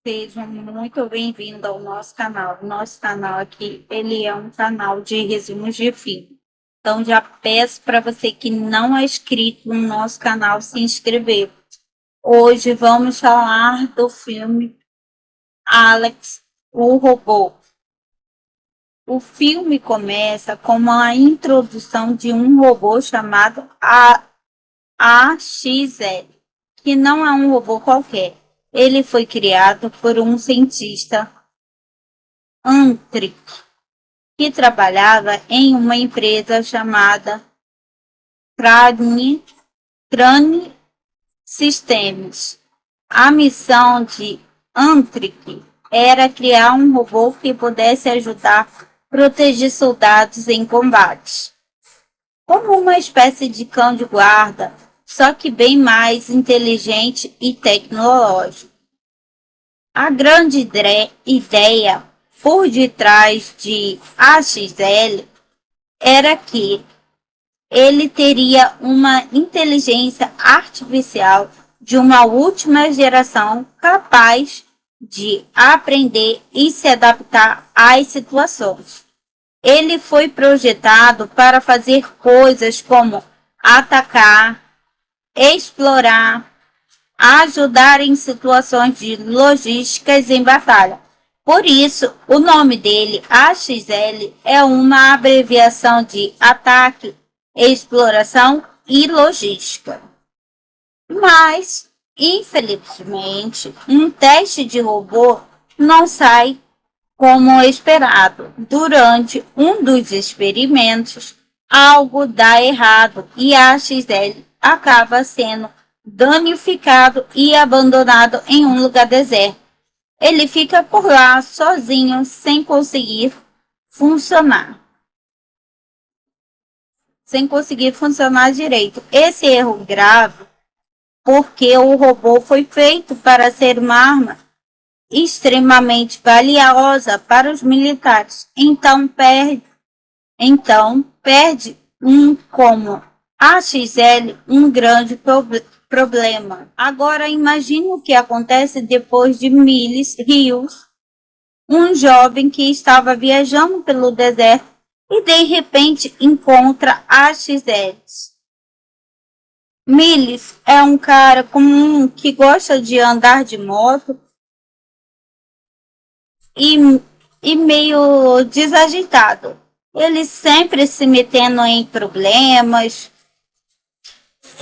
Sejam muito bem-vindos ao nosso canal. O nosso canal aqui, ele é um canal de resumos de filme. Então, já peço para você que não é inscrito no nosso canal se inscrever. Hoje vamos falar do filme Alex, o Robô. O filme começa com a introdução de um robô chamado AXL, que não é um robô qualquer. Ele foi criado por um cientista Antric, que trabalhava em uma empresa chamada Crane Systems. A missão de Antric era criar um robô que pudesse ajudar a proteger soldados em combate, como uma espécie de cão de guarda, só que bem mais inteligente e tecnológico. A grande ideia por detrás de AXL era que ele teria uma inteligência artificial de uma última geração capaz de aprender e se adaptar às situações. Ele foi projetado para fazer coisas como atacar, explorar, ajudar em situações de logísticas em batalha. Por isso, o nome dele, AXL, é uma abreviação de ataque, exploração e logística. Mas, infelizmente, um teste de robô não sai como esperado. Durante um dos experimentos, algo dá errado e AXL acaba sendo danificado e abandonado em um lugar deserto. Ele fica por lá sozinho, sem conseguir funcionar. Sem conseguir funcionar direito. Esse erro grave, porque o robô foi feito para ser uma arma extremamente valiosa para os militares. Então perde um como AXL um grande problema. Agora imagine o que acontece depois de Miles Rios, um jovem que estava viajando pelo deserto e de repente encontra AXL. Miles é um cara comum que gosta de andar de moto e meio desajeitado. Ele sempre se metendo em problemas.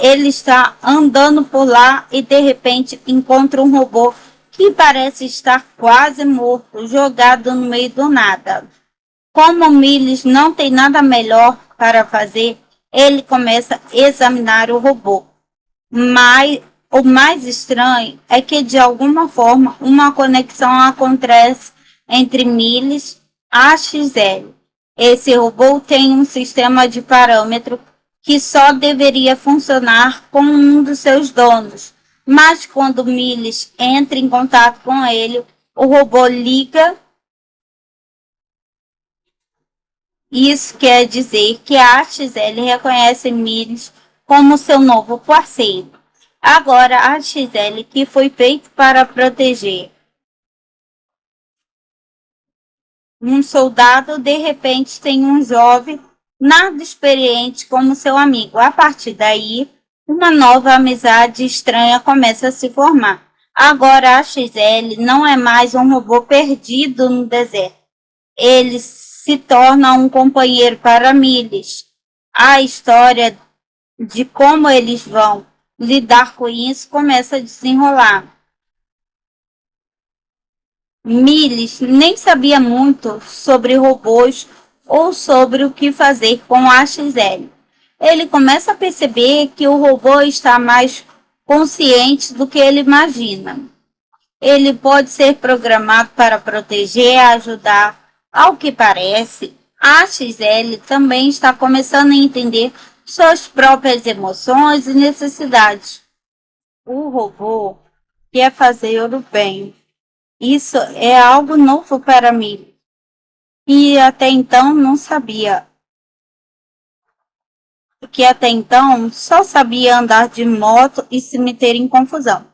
Ele está andando por lá e de repente encontra um robô que parece estar quase morto, jogado no meio do nada. Como Miles não tem nada melhor para fazer, ele começa a examinar o robô. Mas o mais estranho é que de alguma forma uma conexão acontece entre Miles e AXL. Esse robô tem um sistema de parâmetro que só deveria funcionar com um dos seus donos. Mas quando Miles entra em contato com ele, o robô liga. Isso quer dizer que a AXL reconhece Miles como seu novo parceiro. Agora a AXL, que foi feito para proteger um soldado, de repente tem um jovem nada experiente como seu amigo. A partir daí, uma nova amizade estranha começa a se formar. Agora a XL não é mais um robô perdido no deserto. Ele se torna um companheiro para Miles. A história de como eles vão lidar com isso começa a desenrolar. Miles nem sabia muito sobre robôs ou sobre o que fazer com a XL. Ele começa a perceber que o robô está mais consciente do que ele imagina. Ele pode ser programado para proteger, ajudar. Ao que parece, a XL também está começando a entender suas próprias emoções e necessidades. O robô quer fazer o bem. Isso é algo novo para mim. E até então não sabia. Que até então só sabia andar de moto e se meter em confusão.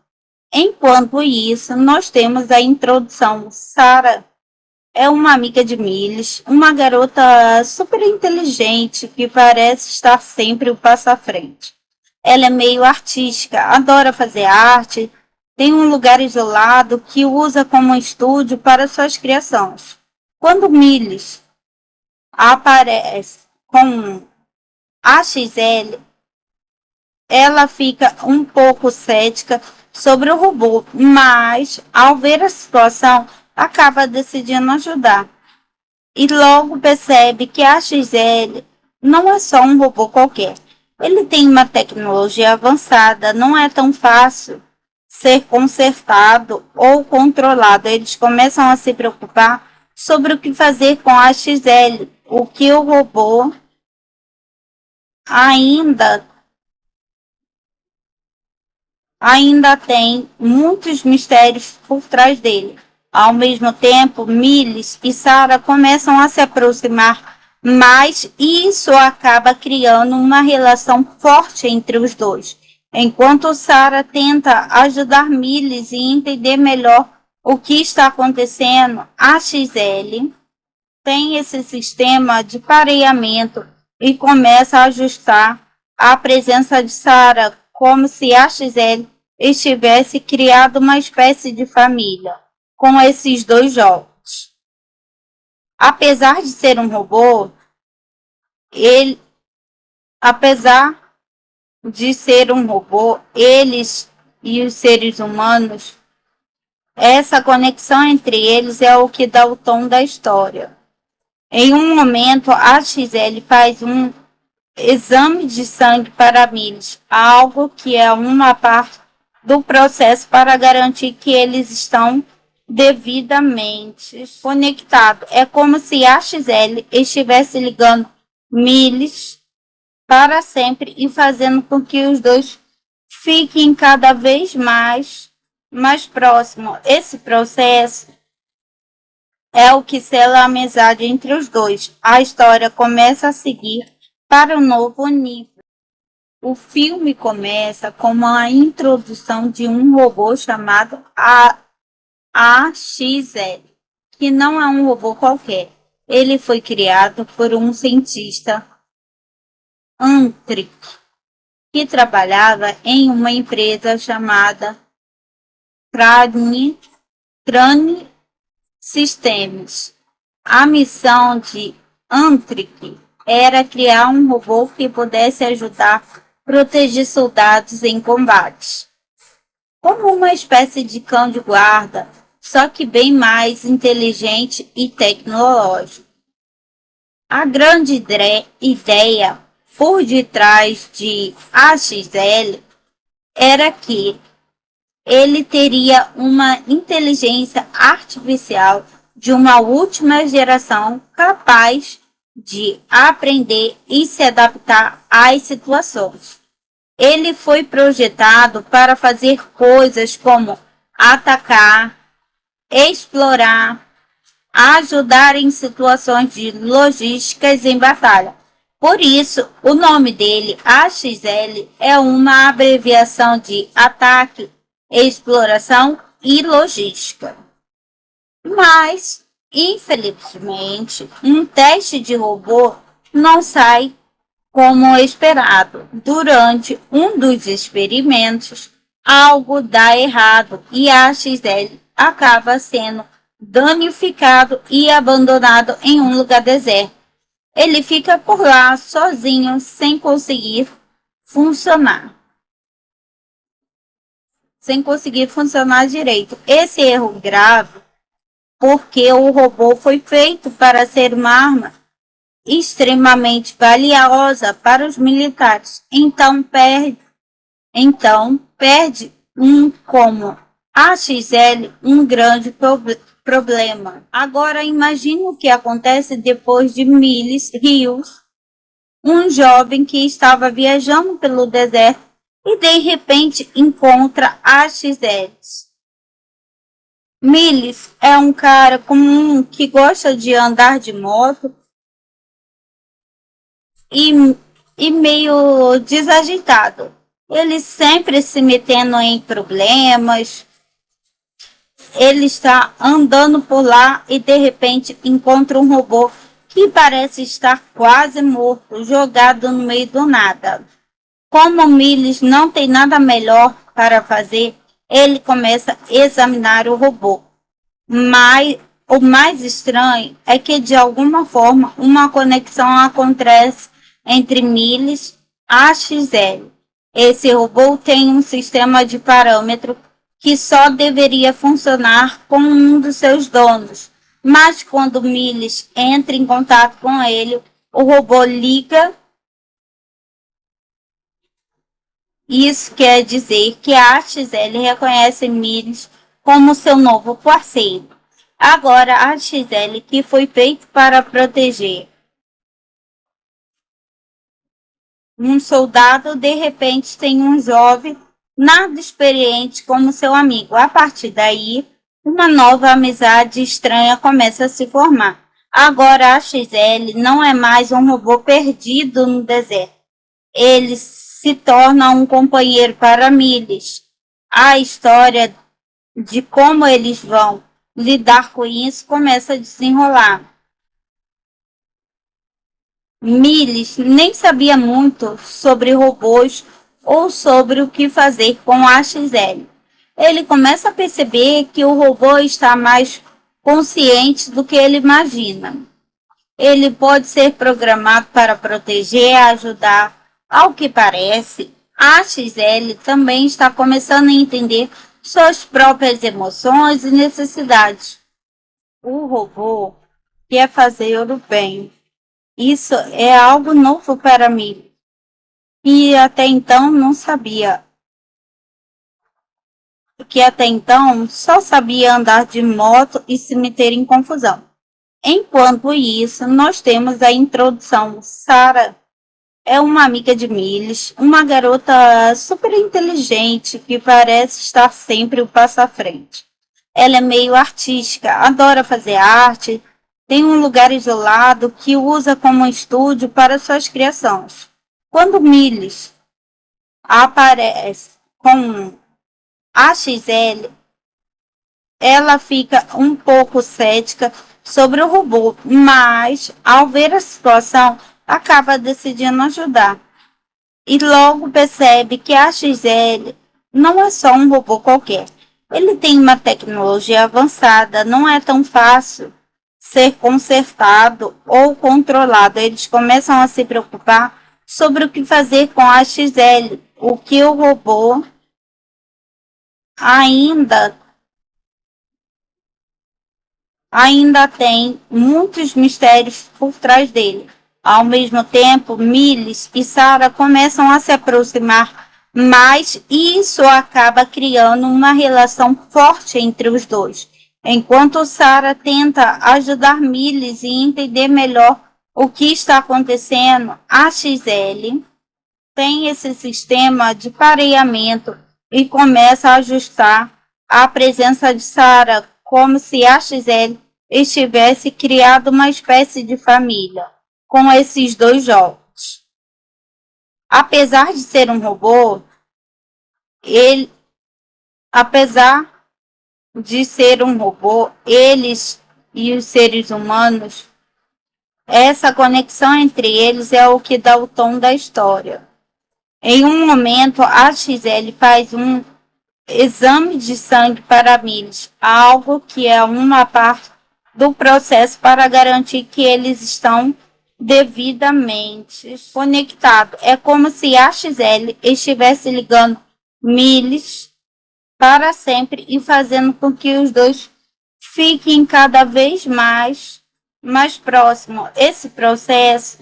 Enquanto isso, nós temos a introdução. Sarah é uma amiga de Mills, uma garota super inteligente que parece estar sempre o passo à frente. Ela é meio artística, adora fazer arte, tem um lugar isolado que usa como um estúdio para suas criações. Quando Mills aparece com a XL, ela fica um pouco cética sobre o robô, mas ao ver a situação, acaba decidindo ajudar. E logo percebe que a XL não é só um robô qualquer. Ele tem uma tecnologia avançada, não é tão fácil ser consertado ou controlado. Eles começam a se preocupar sobre o que fazer com a XL, o que o robô ainda tem muitos mistérios por trás dele. Ao mesmo tempo, Mills e Sarah começam a se aproximar mais e isso acaba criando uma relação forte entre os dois. Enquanto Sarah tenta ajudar Mills e entender melhor o que está acontecendo, a XL tem esse sistema de pareamento e começa a ajustar a presença de Sarah como se a XL estivesse criado uma espécie de família com esses dois jogos. Apesar de ser um robô, eles e os seres humanos, essa conexão entre eles é o que dá o tom da história. Em um momento, a XL faz um exame de sangue para Mills, algo que é uma parte do processo para garantir que eles estão devidamente conectados. É como se a XL estivesse ligando Mills para sempre e fazendo com que os dois fiquem cada vez mais próximos. Esse processo é o que sela a amizade entre os dois. A história começa a seguir para um novo nível. O filme começa com a introdução de um robô chamado AXL, que não é um robô qualquer. Ele foi criado por um cientista Antric, que trabalhava em uma empresa chamada Crane Systems. A missão de Antric era criar um robô que pudesse ajudar a proteger soldados em combates, como uma espécie de cão de guarda, só que bem mais inteligente e tecnológico. A grande ideia por detrás de AXL era que ele teria uma inteligência artificial de uma última geração capaz de aprender e se adaptar às situações. Ele foi projetado para fazer coisas como atacar, explorar, ajudar em situações de logísticas em batalha. Por isso, o nome dele, AXL, é uma abreviação de ataque, exploração e logística. Mas infelizmente, um teste de robô não sai como esperado. Durante um dos experimentos, algo dá errado e a XL acaba sendo danificado e abandonado em um lugar deserto. Ele fica por lá sozinho, sem conseguir funcionar direito. Esse erro grave porque o robô foi feito para ser uma arma extremamente valiosa para os militares. Então perde como a XL um grande problema. Agora imagine o que acontece depois de Mills Rios, um jovem que estava viajando pelo deserto e de repente encontra a XL. Mills é um cara comum que gosta de andar de moto e meio desajeitado. ele sempre se metendo em problemas. Ele está andando por lá e de repente encontra um robô que parece estar quase morto, jogado no meio do nada. Como Miles não tem nada melhor para fazer, ele começa a examinar o robô. Mas o mais estranho é que, de alguma forma, uma conexão acontece entre Miles e AXL. Esse robô tem um sistema de parâmetro que só deveria funcionar com um dos seus donos. Mas quando Miles entra em contato com ele, o robô liga. Isso quer dizer que a AXL reconhece Miles como seu novo parceiro. Agora, a AXL, que foi feito para proteger um soldado, de repente tem um jovem nada experiente como seu amigo. A partir daí, uma nova amizade estranha começa a se formar. Agora, a AXL não é mais um robô perdido no deserto. Ele se torna um companheiro para Miles. A história de como eles vão lidar com isso começa a desenrolar. Miles nem sabia muito sobre robôs ou sobre o que fazer com a AXL. Ele começa a perceber que o robô está mais consciente do que ele imagina. Ele pode ser programado para proteger, ajudar. Ao que parece, a AXL também está começando a entender suas próprias emoções e necessidades. O robô quer fazer o bem. Isso é algo novo para mim. E até então não sabia. Que até então só sabia andar de moto e se meter em confusão. Enquanto isso, nós temos a introdução. Sarah é uma amiga de Miles, uma garota super inteligente que parece estar sempre o passo à frente. Ela é meio artística, adora fazer arte, tem um lugar isolado que usa como estúdio para suas criações. Quando Miles aparece com a XL, ela fica um pouco cética sobre o robô, mas ao ver a situação, acaba decidindo ajudar. E logo percebe que a XL não é só um robô qualquer. Ele tem uma tecnologia avançada, não é tão fácil ser consertado ou controlado. Eles começam a se preocupar sobre o que fazer com a XL, o que o robô ainda tem muitos mistérios por trás dele. Ao mesmo tempo, Miles e Sarah começam a se aproximar mais e isso acaba criando uma relação forte entre os dois. Enquanto Sarah tenta ajudar Miles e entender melhor o que está acontecendo, a XL tem esse sistema de pareamento e começa a ajustar a presença de Sarah como se a XL estivesse criado uma espécie de família com esses dois jogos. Apesar de ser um robô, eles e os seres humanos, essa conexão entre eles é o que dá o tom da história. Em um momento, a XL faz um exame de sangue para Miles, algo que é uma parte do processo para garantir que eles estão devidamente conectados. É como se a XL estivesse ligando Miles para sempre e fazendo com que os dois fiquem cada vez mais próximos. Esse processo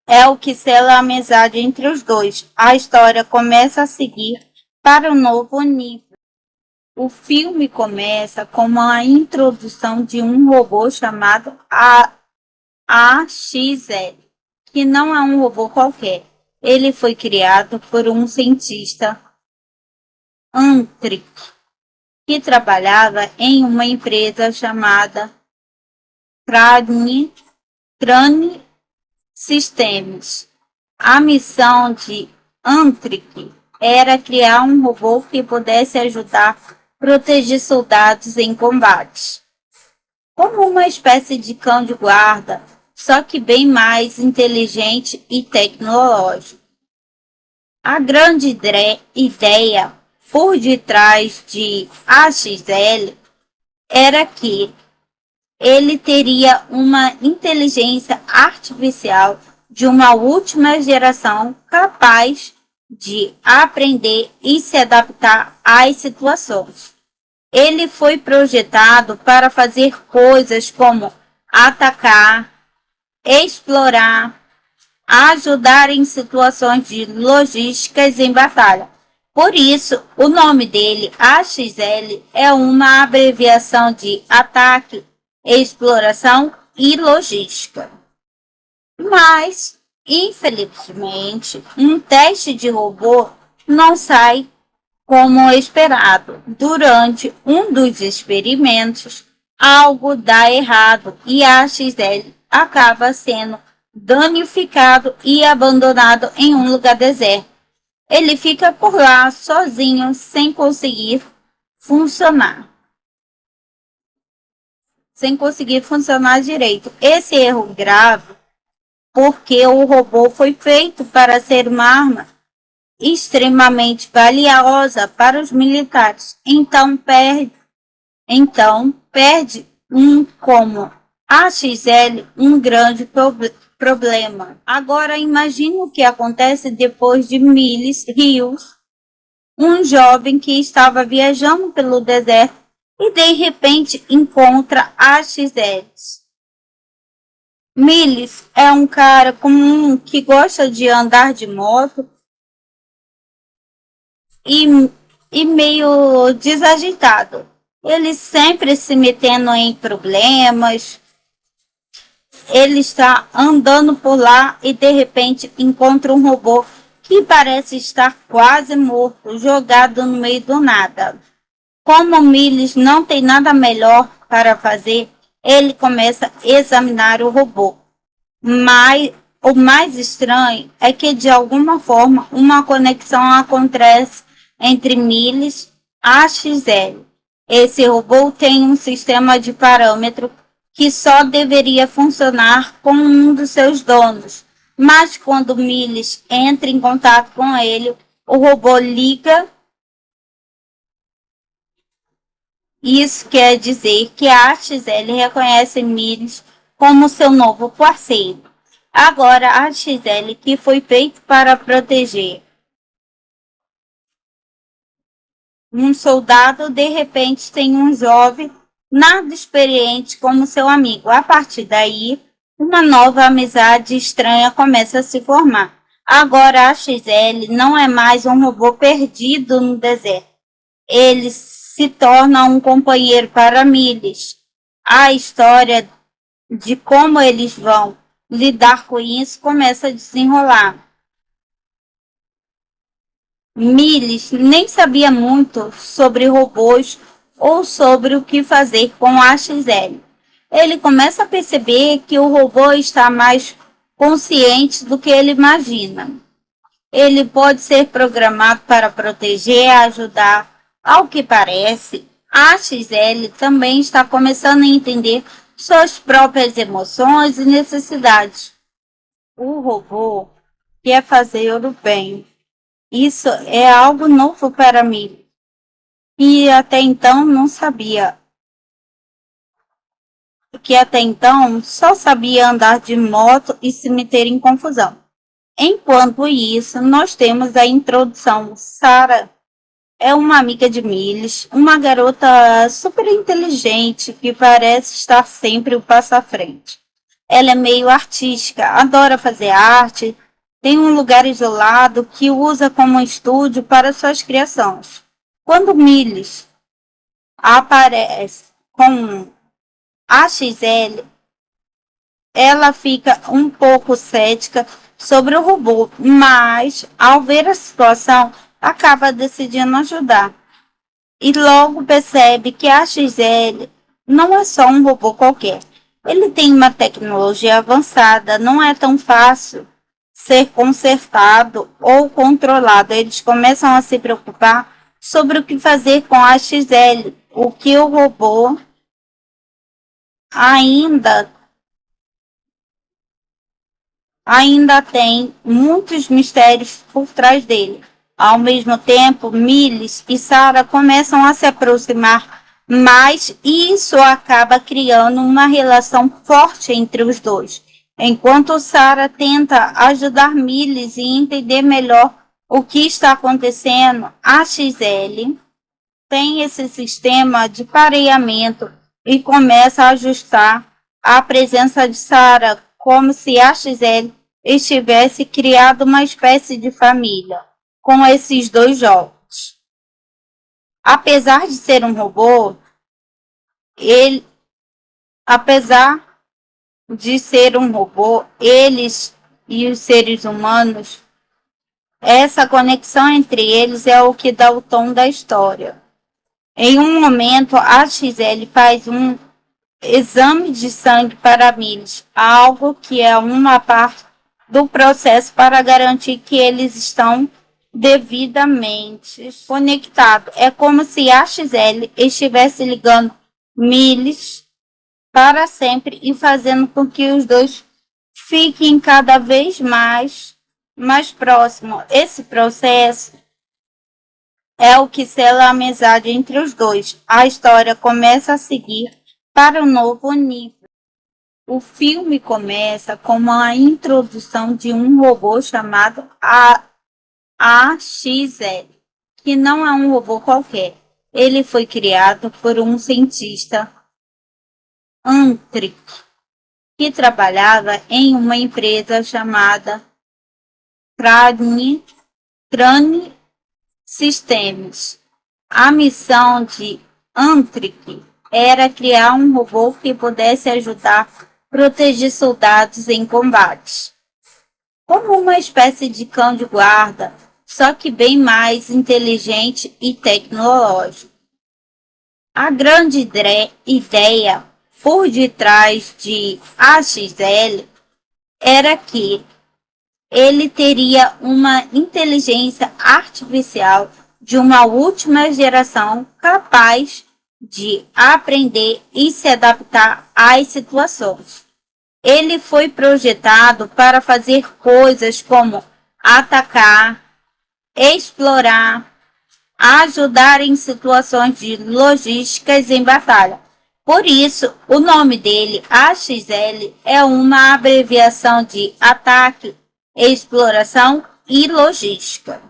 é o que sela a amizade entre os dois. A história começa a seguir para um novo nível. O filme começa com a introdução de um robô chamado AXL, que não é um robô qualquer. Ele foi criado por um cientista Antric, que trabalhava em uma empresa chamada Crane Systems. A missão de Antric era criar um robô que pudesse ajudar a proteger soldados em combates, como uma espécie de cão de guarda, só que bem mais inteligente e tecnológico. A grande ideia por detrás de AXL era que ele teria uma inteligência artificial de uma última geração capaz de aprender e se adaptar às situações. Ele foi projetado para fazer coisas como atacar, explorar, ajudar em situações de logísticas em batalha. Por isso, o nome dele, AXL, é uma abreviação de ataque, exploração e logística. Mas, infelizmente, um teste de robô não sai como esperado. Durante um dos experimentos, algo dá errado e AXL acaba sendo danificado e abandonado em um lugar deserto. Ele fica por lá sozinho, sem conseguir funcionar. Sem conseguir funcionar direito. Esse erro grave, porque o robô foi feito para ser uma arma extremamente valiosa para os militares. Então perde como AXL um grande problema. Agora imagine o que acontece depois de Miles Rios, um jovem que estava viajando pelo deserto e de repente encontra AXL. Miles é um cara comum que gosta de andar de moto e meio desajeitado. Ele sempre se metendo em problemas. Ele está andando por lá e de repente encontra um robô que parece estar quase morto, jogado no meio do nada. Como Miles não tem nada melhor para fazer, ele começa a examinar o robô. Mas o mais estranho é que de alguma forma uma conexão acontece entre Miles e AXL. Esse robô tem um sistema de parâmetro que só deveria funcionar com um dos seus donos. Mas quando Miles entra em contato com ele, o robô liga. Isso quer dizer que a AXL reconhece Miles como seu novo parceiro. Agora, a AXL, que foi feito para proteger um soldado, de repente tem um jovem nada experiente como seu amigo. A partir daí, uma nova amizade estranha começa a se formar. Agora a XL não é mais um robô perdido no deserto. Ele se torna um companheiro para Miles. A história de como eles vão lidar com isso começa a desenrolar. Miles nem sabia muito sobre robôs ou sobre o que fazer com a XL. Ele começa a perceber que o robô está mais consciente do que ele imagina. Ele pode ser programado para proteger, ajudar. Ao que parece, a XL também está começando a entender suas próprias emoções e necessidades. O robô quer fazer o bem. Isso é algo novo para mim. E até então não sabia. Que até então só sabia andar de moto e se meter em confusão. Enquanto isso, nós temos a introdução. Sarah é uma amiga de Miles, uma garota super inteligente que parece estar sempre o passo à frente. Ela é meio artística, adora fazer arte, tem um lugar isolado que usa como estúdio para suas criações. Quando Miles aparece com a XL, ela fica um pouco cética sobre o robô, mas ao ver a situação, acaba decidindo ajudar. E logo percebe que a XL não é só um robô qualquer. Ele tem uma tecnologia avançada, não é tão fácil ser consertado ou controlado. Eles começam a se preocupar sobre o que fazer com a XL, o que o robô ainda tem muitos mistérios por trás dele. Ao mesmo tempo, Miles e Sarah começam a se aproximar mais e isso acaba criando uma relação forte entre os dois. Enquanto Sarah tenta ajudar Miles e entender melhor o que está acontecendo, a XL tem esse sistema de pareamento e começa a ajustar a presença de Sarah como se a XL estivesse criado uma espécie de família com esses dois jogos. Apesar de ser um robô, eles e os seres humanos, essa conexão entre eles é o que dá o tom da história. Em um momento, a XL faz um exame de sangue para Miles, algo que é uma parte do processo para garantir que eles estão devidamente conectados. É como se a XL estivesse ligando Miles para sempre e fazendo com que os dois fiquem cada vez mais próximos. Esse processo é o que sela a amizade entre os dois. A história começa a seguir para um novo nível. O filme começa com a introdução de um robô chamado AXL, que não é um robô qualquer. Ele foi criado por um cientista Antric, que trabalhava em uma empresa chamada Crane Systems. A missão de Antric era criar um robô que pudesse ajudar a proteger soldados em combate, como uma espécie de cão de guarda, só que bem mais inteligente e tecnológico. A grande ideia por detrás de AXL era que ele teria uma inteligência artificial de uma última geração capaz de aprender e se adaptar às situações. Ele foi projetado para fazer coisas como atacar, explorar, ajudar em situações de logísticas em batalha. Por isso, o nome dele, AXL, é uma abreviação de ataque, exploração e logística.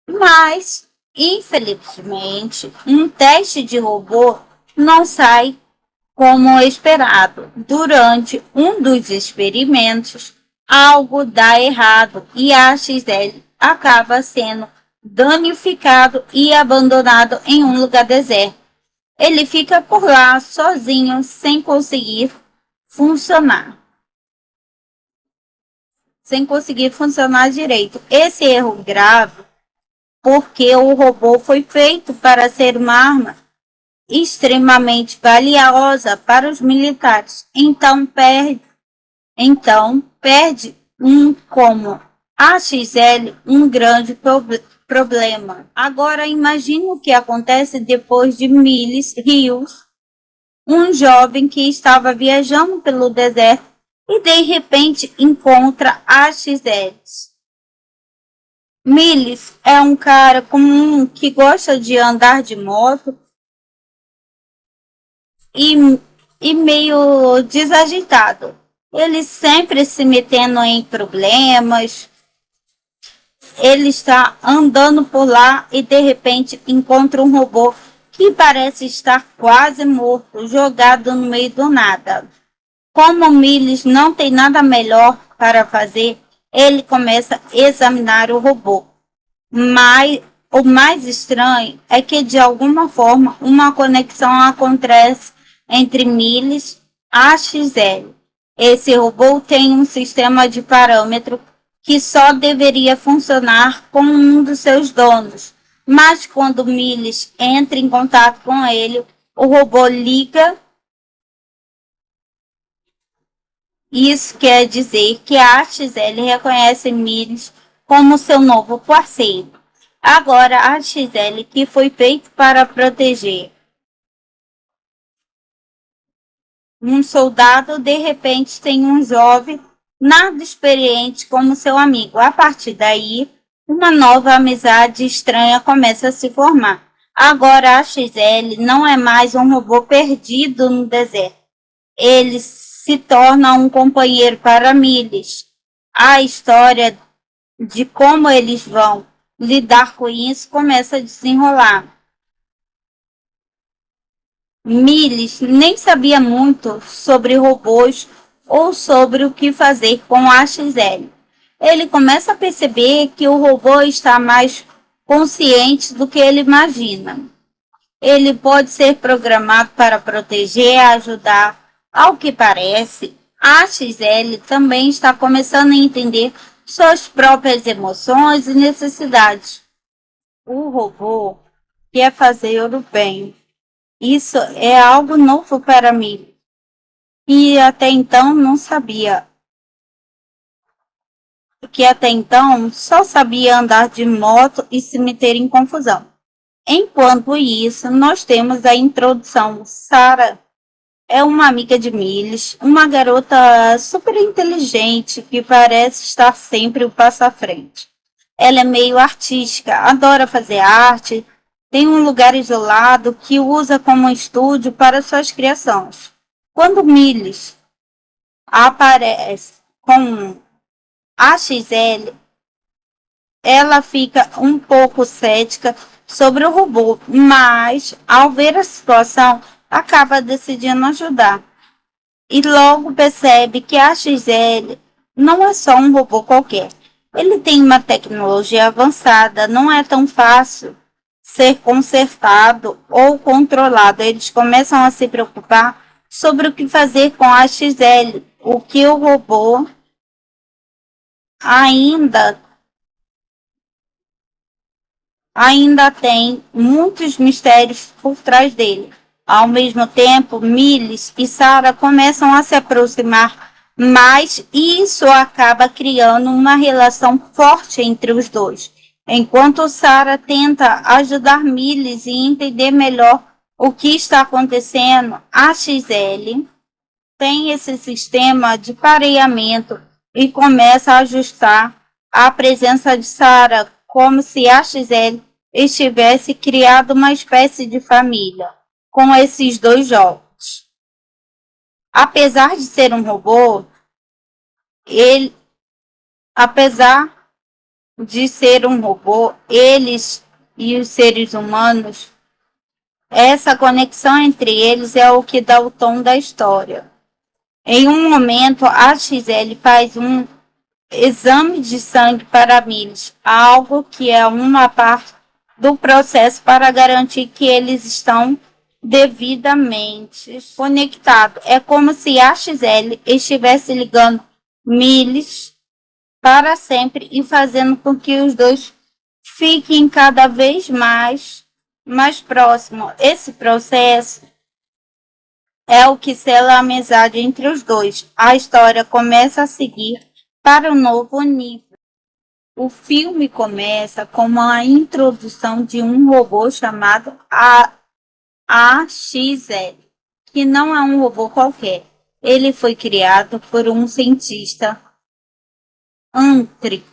Mas, infelizmente, um teste de robô não sai como esperado. Durante um dos experimentos, algo dá errado e a XL acaba sendo danificado e abandonado em um lugar deserto. Ele fica por lá sozinho, sem conseguir funcionar direito. Esse erro grave porque o robô foi feito para ser uma arma extremamente valiosa para os militares. Então perde como AXL um grande problema. Agora imagine o que acontece depois de Miles Rios, um jovem que estava viajando pelo deserto e de repente encontra AXL. Miles é um cara comum que gosta de andar de moto e meio desajeitado. Ele sempre se metendo em problemas. Ele está andando por lá e de repente encontra um robô que parece estar quase morto, jogado no meio do nada. Como Miles não tem nada melhor para fazer, ele começa a examinar o robô. Mas o mais estranho é que, de alguma forma, uma conexão acontece entre Miles e AXL. Esse robô tem um sistema de parâmetro que só deveria funcionar com um dos seus donos. Mas quando Miles entra em contato com ele, o robô liga Isso quer dizer que a AXL reconhece Miles como seu novo parceiro. Agora, a AXL, que foi feito para proteger um soldado, de repente tem um jovem nada experiente como seu amigo. A partir daí, uma nova amizade estranha começa a se formar. Agora, a XL não é mais um robô perdido no deserto. Ele se torna um companheiro para Miles. A história de como eles vão lidar com isso começa a desenrolar. Miles nem sabia muito sobre robôs ou sobre o que fazer com a XL. Ele começa a perceber que o robô está mais consciente do que ele imagina. Ele pode ser programado para proteger, ajudar. Ao que parece, a XL também está começando a entender suas próprias emoções e necessidades. O robô quer fazer o bem. Isso é algo novo para mim, e até então não sabia. Que até então só sabia andar de moto e se meter em confusão. Enquanto isso, nós temos a introdução. Sarah é uma amiga de Miles, uma garota super inteligente que parece estar sempre o passo à frente. Ela é meio artística, adora fazer arte, tem um lugar isolado que usa como estúdio para suas criações. Quando Miles aparece com a XL, ela fica um pouco cética sobre o robô, mas ao ver a situação, acaba decidindo ajudar. E logo percebe que a XL não é só um robô qualquer. Ele tem uma tecnologia avançada, não é tão fácil ser consertado ou controlado. Eles começam a se preocupar sobre o que fazer com a XL, o que o robô ainda tem muitos mistérios por trás dele. Ao mesmo tempo, Miles e Sarah começam a se aproximar mais e isso acaba criando uma relação forte entre os dois. Enquanto Sarah tenta ajudar Miles e entender melhor o que está acontecendo, a XL tem esse sistema de pareamento e começa a ajustar a presença de Sarah como se a XL estivesse criado uma espécie de família com esses dois jogos. Apesar de ser um robô, eles e os seres humanos, essa conexão entre eles é o que dá o tom da história. Em um momento, a XL faz um exame de sangue para Miles, algo que é uma parte do processo para garantir que eles estão devidamente conectados. É como se a XL estivesse ligando Miles para sempre e fazendo com que os dois fiquem cada vez mais próximos. Esse processo é o que sela a amizade entre os dois. A história começa a seguir para um novo nível. O filme começa com a introdução de um robô chamado AXL, que não é um robô qualquer. Ele foi criado por um cientista Antric,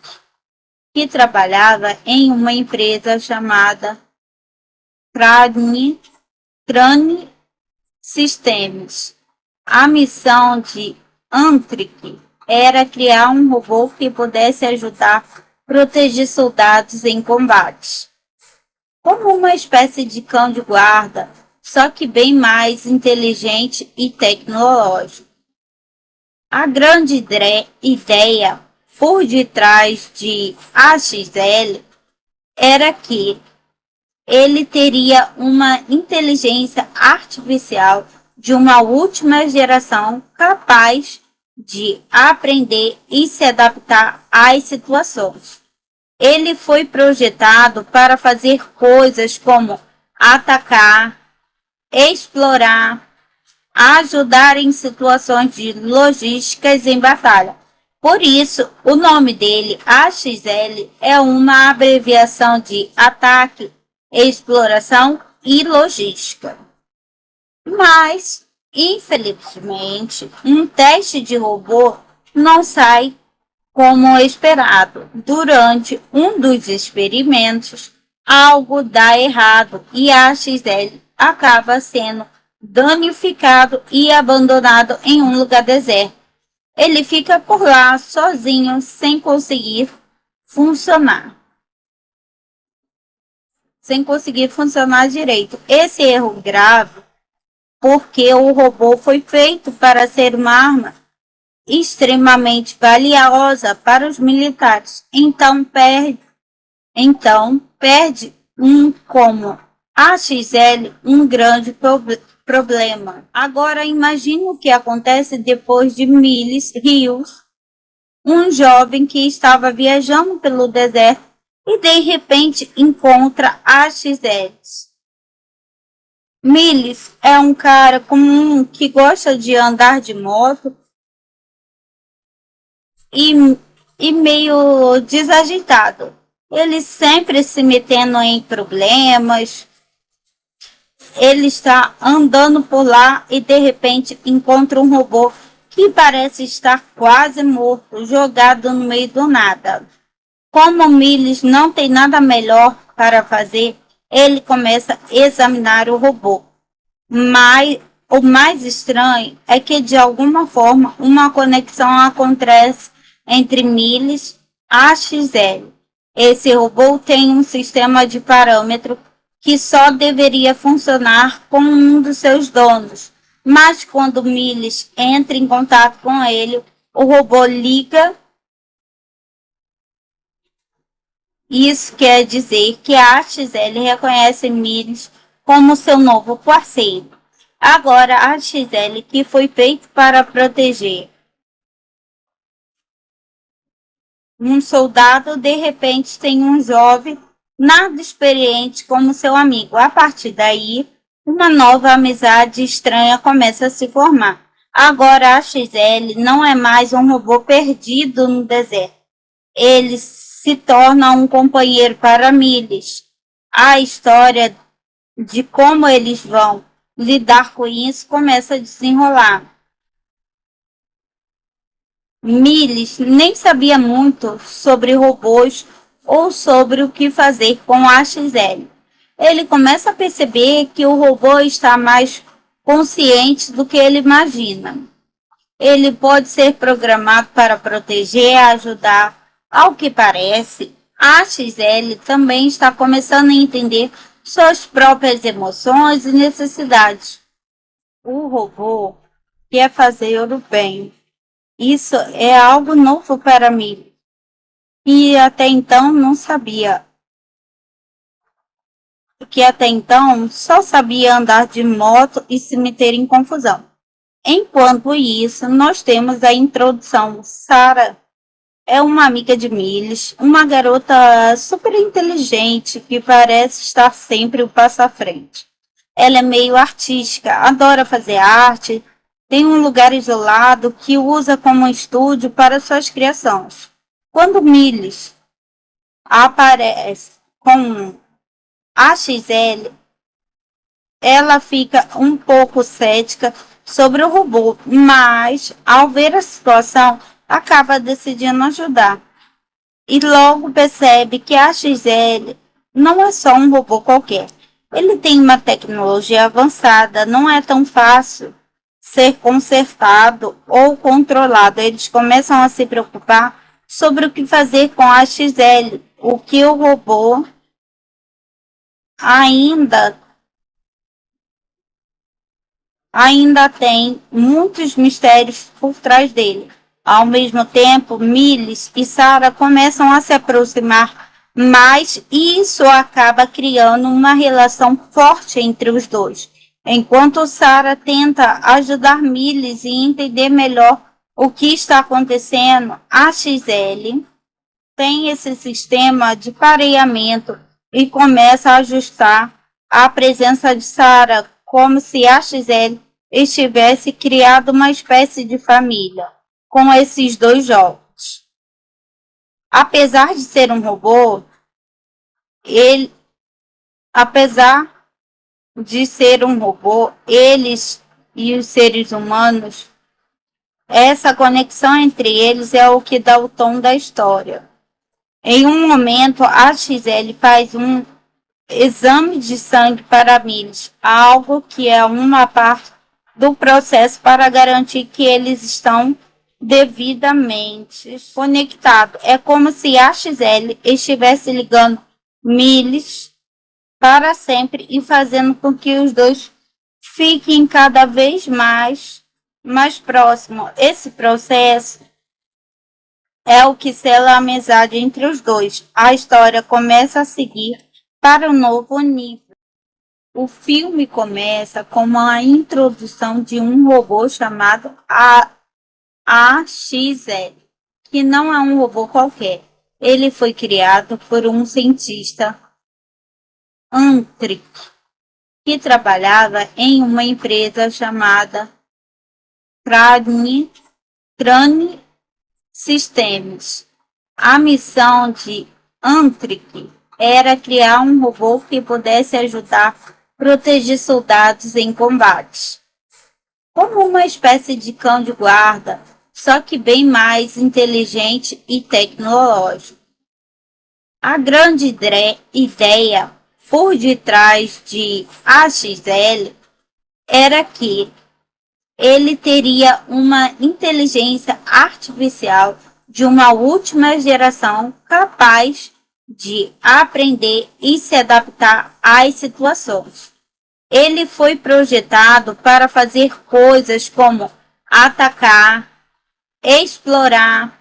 que trabalhava em uma empresa chamada Crane Systems. A missão de Antric era criar um robô que pudesse ajudar a proteger soldados em combate. Como uma espécie de cão de guarda, só que bem mais inteligente e tecnológico. A grande ideia por detrás de AXL era que ele teria uma inteligência artificial de uma última geração capaz de aprender e se adaptar às situações. Ele foi projetado para fazer coisas como atacar, explorar, ajudar em situações de logísticas em batalha. Por isso, o nome dele, AXL, é uma abreviação de ataque, exploração e logística. Mas, infelizmente, um teste de robô não sai como esperado. Durante um dos experimentos, algo dá errado e a XL acaba sendo danificado e abandonado em um lugar deserto. Ele fica por lá sozinho, sem conseguir funcionar. Sem conseguir funcionar direito. Esse erro grave porque o robô foi feito para ser uma arma extremamente valiosa para os militares. Então perde um como AXL um grande problema. Agora imagine o que acontece depois de Miles Rios, um jovem que estava viajando pelo deserto e de repente encontra AXL. Miles é um cara comum que gosta de andar de moto e meio desajeitado. Ele sempre se metendo em problemas. Ele está andando por lá e de repente encontra um robô que parece estar quase morto, jogado no meio do nada. Como Miles não tem nada melhor para fazer, ele começa a examinar o robô. Mas o mais estranho é que, de alguma forma, uma conexão acontece entre Miles e AXL. Esse robô tem um sistema de parâmetro que só deveria funcionar com um dos seus donos. Mas quando Miles entra em contato com ele, o robô liga. Isso quer dizer que a AXL reconhece Miles como seu novo parceiro. Agora, a AXL, que foi feito para proteger um soldado, de repente tem um jovem nada experiente como seu amigo. A partir daí, uma nova amizade estranha começa a se formar. Agora, a AXL não é mais um robô perdido no deserto. Ele se torna um companheiro para Miles. A história de como eles vão lidar com isso começa a desenrolar. Miles nem sabia muito sobre robôs ou sobre o que fazer com a XL. Ele começa a perceber que o robô está mais consciente do que ele imagina. Ele pode ser programado para proteger, ajudar. Ao que parece, a XL também está começando a entender suas próprias emoções e necessidades. O robô quer fazer o bem. Isso é algo novo para mim, e até então não sabia. Que até então só sabia andar de moto e se meter em confusão. Enquanto isso, nós temos a introdução. Sarah é uma amiga de Miles, uma garota super inteligente que parece estar sempre o passo à frente. Ela é meio artística, adora fazer arte, tem um lugar isolado que usa como estúdio para suas criações. Quando Miles aparece com a XL, ela fica um pouco cética sobre o robô, mas ao ver a situação, acaba decidindo ajudar. E logo percebe que a XL não é só um robô qualquer. Ele tem uma tecnologia avançada, não é tão fácil ser consertado ou controlado. Eles começam a se preocupar sobre o que fazer com a XL, o que o robô ainda tem muitos mistérios por trás dele. Ao mesmo tempo, Miles e Sarah começam a se aproximar mais e isso acaba criando uma relação forte entre os dois. Enquanto Sarah tenta ajudar Miles e entender melhor o que está acontecendo, a XL tem esse sistema de pareamento e começa a ajustar a presença de Sarah como se a XL estivesse criado uma espécie de família com esses dois jogos. Apesar de ser um robô, ele, apesar de ser um robô, eles e os seres humanos, essa conexão entre eles é o que dá o tom da história. Em um momento, a XL faz um exame de sangue para Miles, algo que é uma parte do processo para garantir que eles estão devidamente conectados. É como se a XL estivesse ligando Miles para sempre e fazendo com que os dois fiquem cada vez mais próximos. Esse processo é o que sela a amizade entre os dois. A história começa a seguir para um novo nível. O filme começa com a introdução de um robô chamado AXL, que não é um robô qualquer. Ele foi criado por um cientista Antric, que trabalhava em uma empresa chamada Crane Systems. A missão de Antric era criar um robô que pudesse ajudar a proteger soldados em combate, como uma espécie de cão de guarda, só que bem mais inteligente e tecnológico. A grande ideia por detrás de AXL era que ele teria uma inteligência artificial de uma última geração capaz de aprender e se adaptar às situações. Ele foi projetado para fazer coisas como atacar, explorar,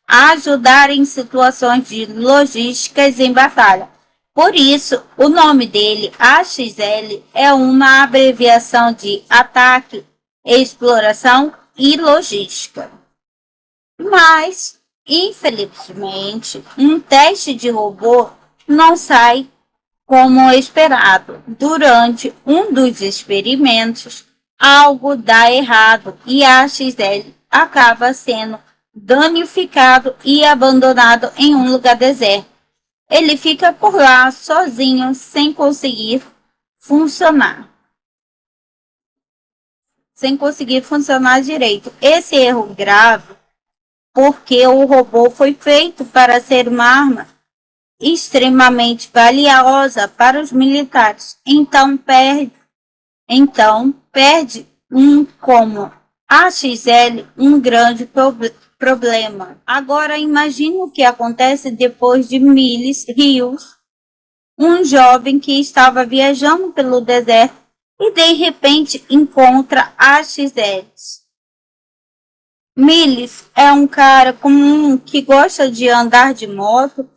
ajudar em situações de logísticas em batalha. Por isso, o nome dele, AXL, é uma abreviação de ataque, exploração e logística. Mas, infelizmente, um teste de robô não sai como esperado. Durante um dos experimentos, algo dá errado e a XL acaba sendo danificado e abandonado em um lugar deserto. Ele fica por lá sozinho, sem conseguir funcionar direito. Esse erro grave porque o robô foi feito para ser uma arma extremamente valiosa para os militares. Então perde como AXL um grande problema. Agora imagine o que acontece depois de Miles Rios, um jovem que estava viajando pelo deserto e de repente encontra AXL. Miles é um cara comum que gosta de andar de moto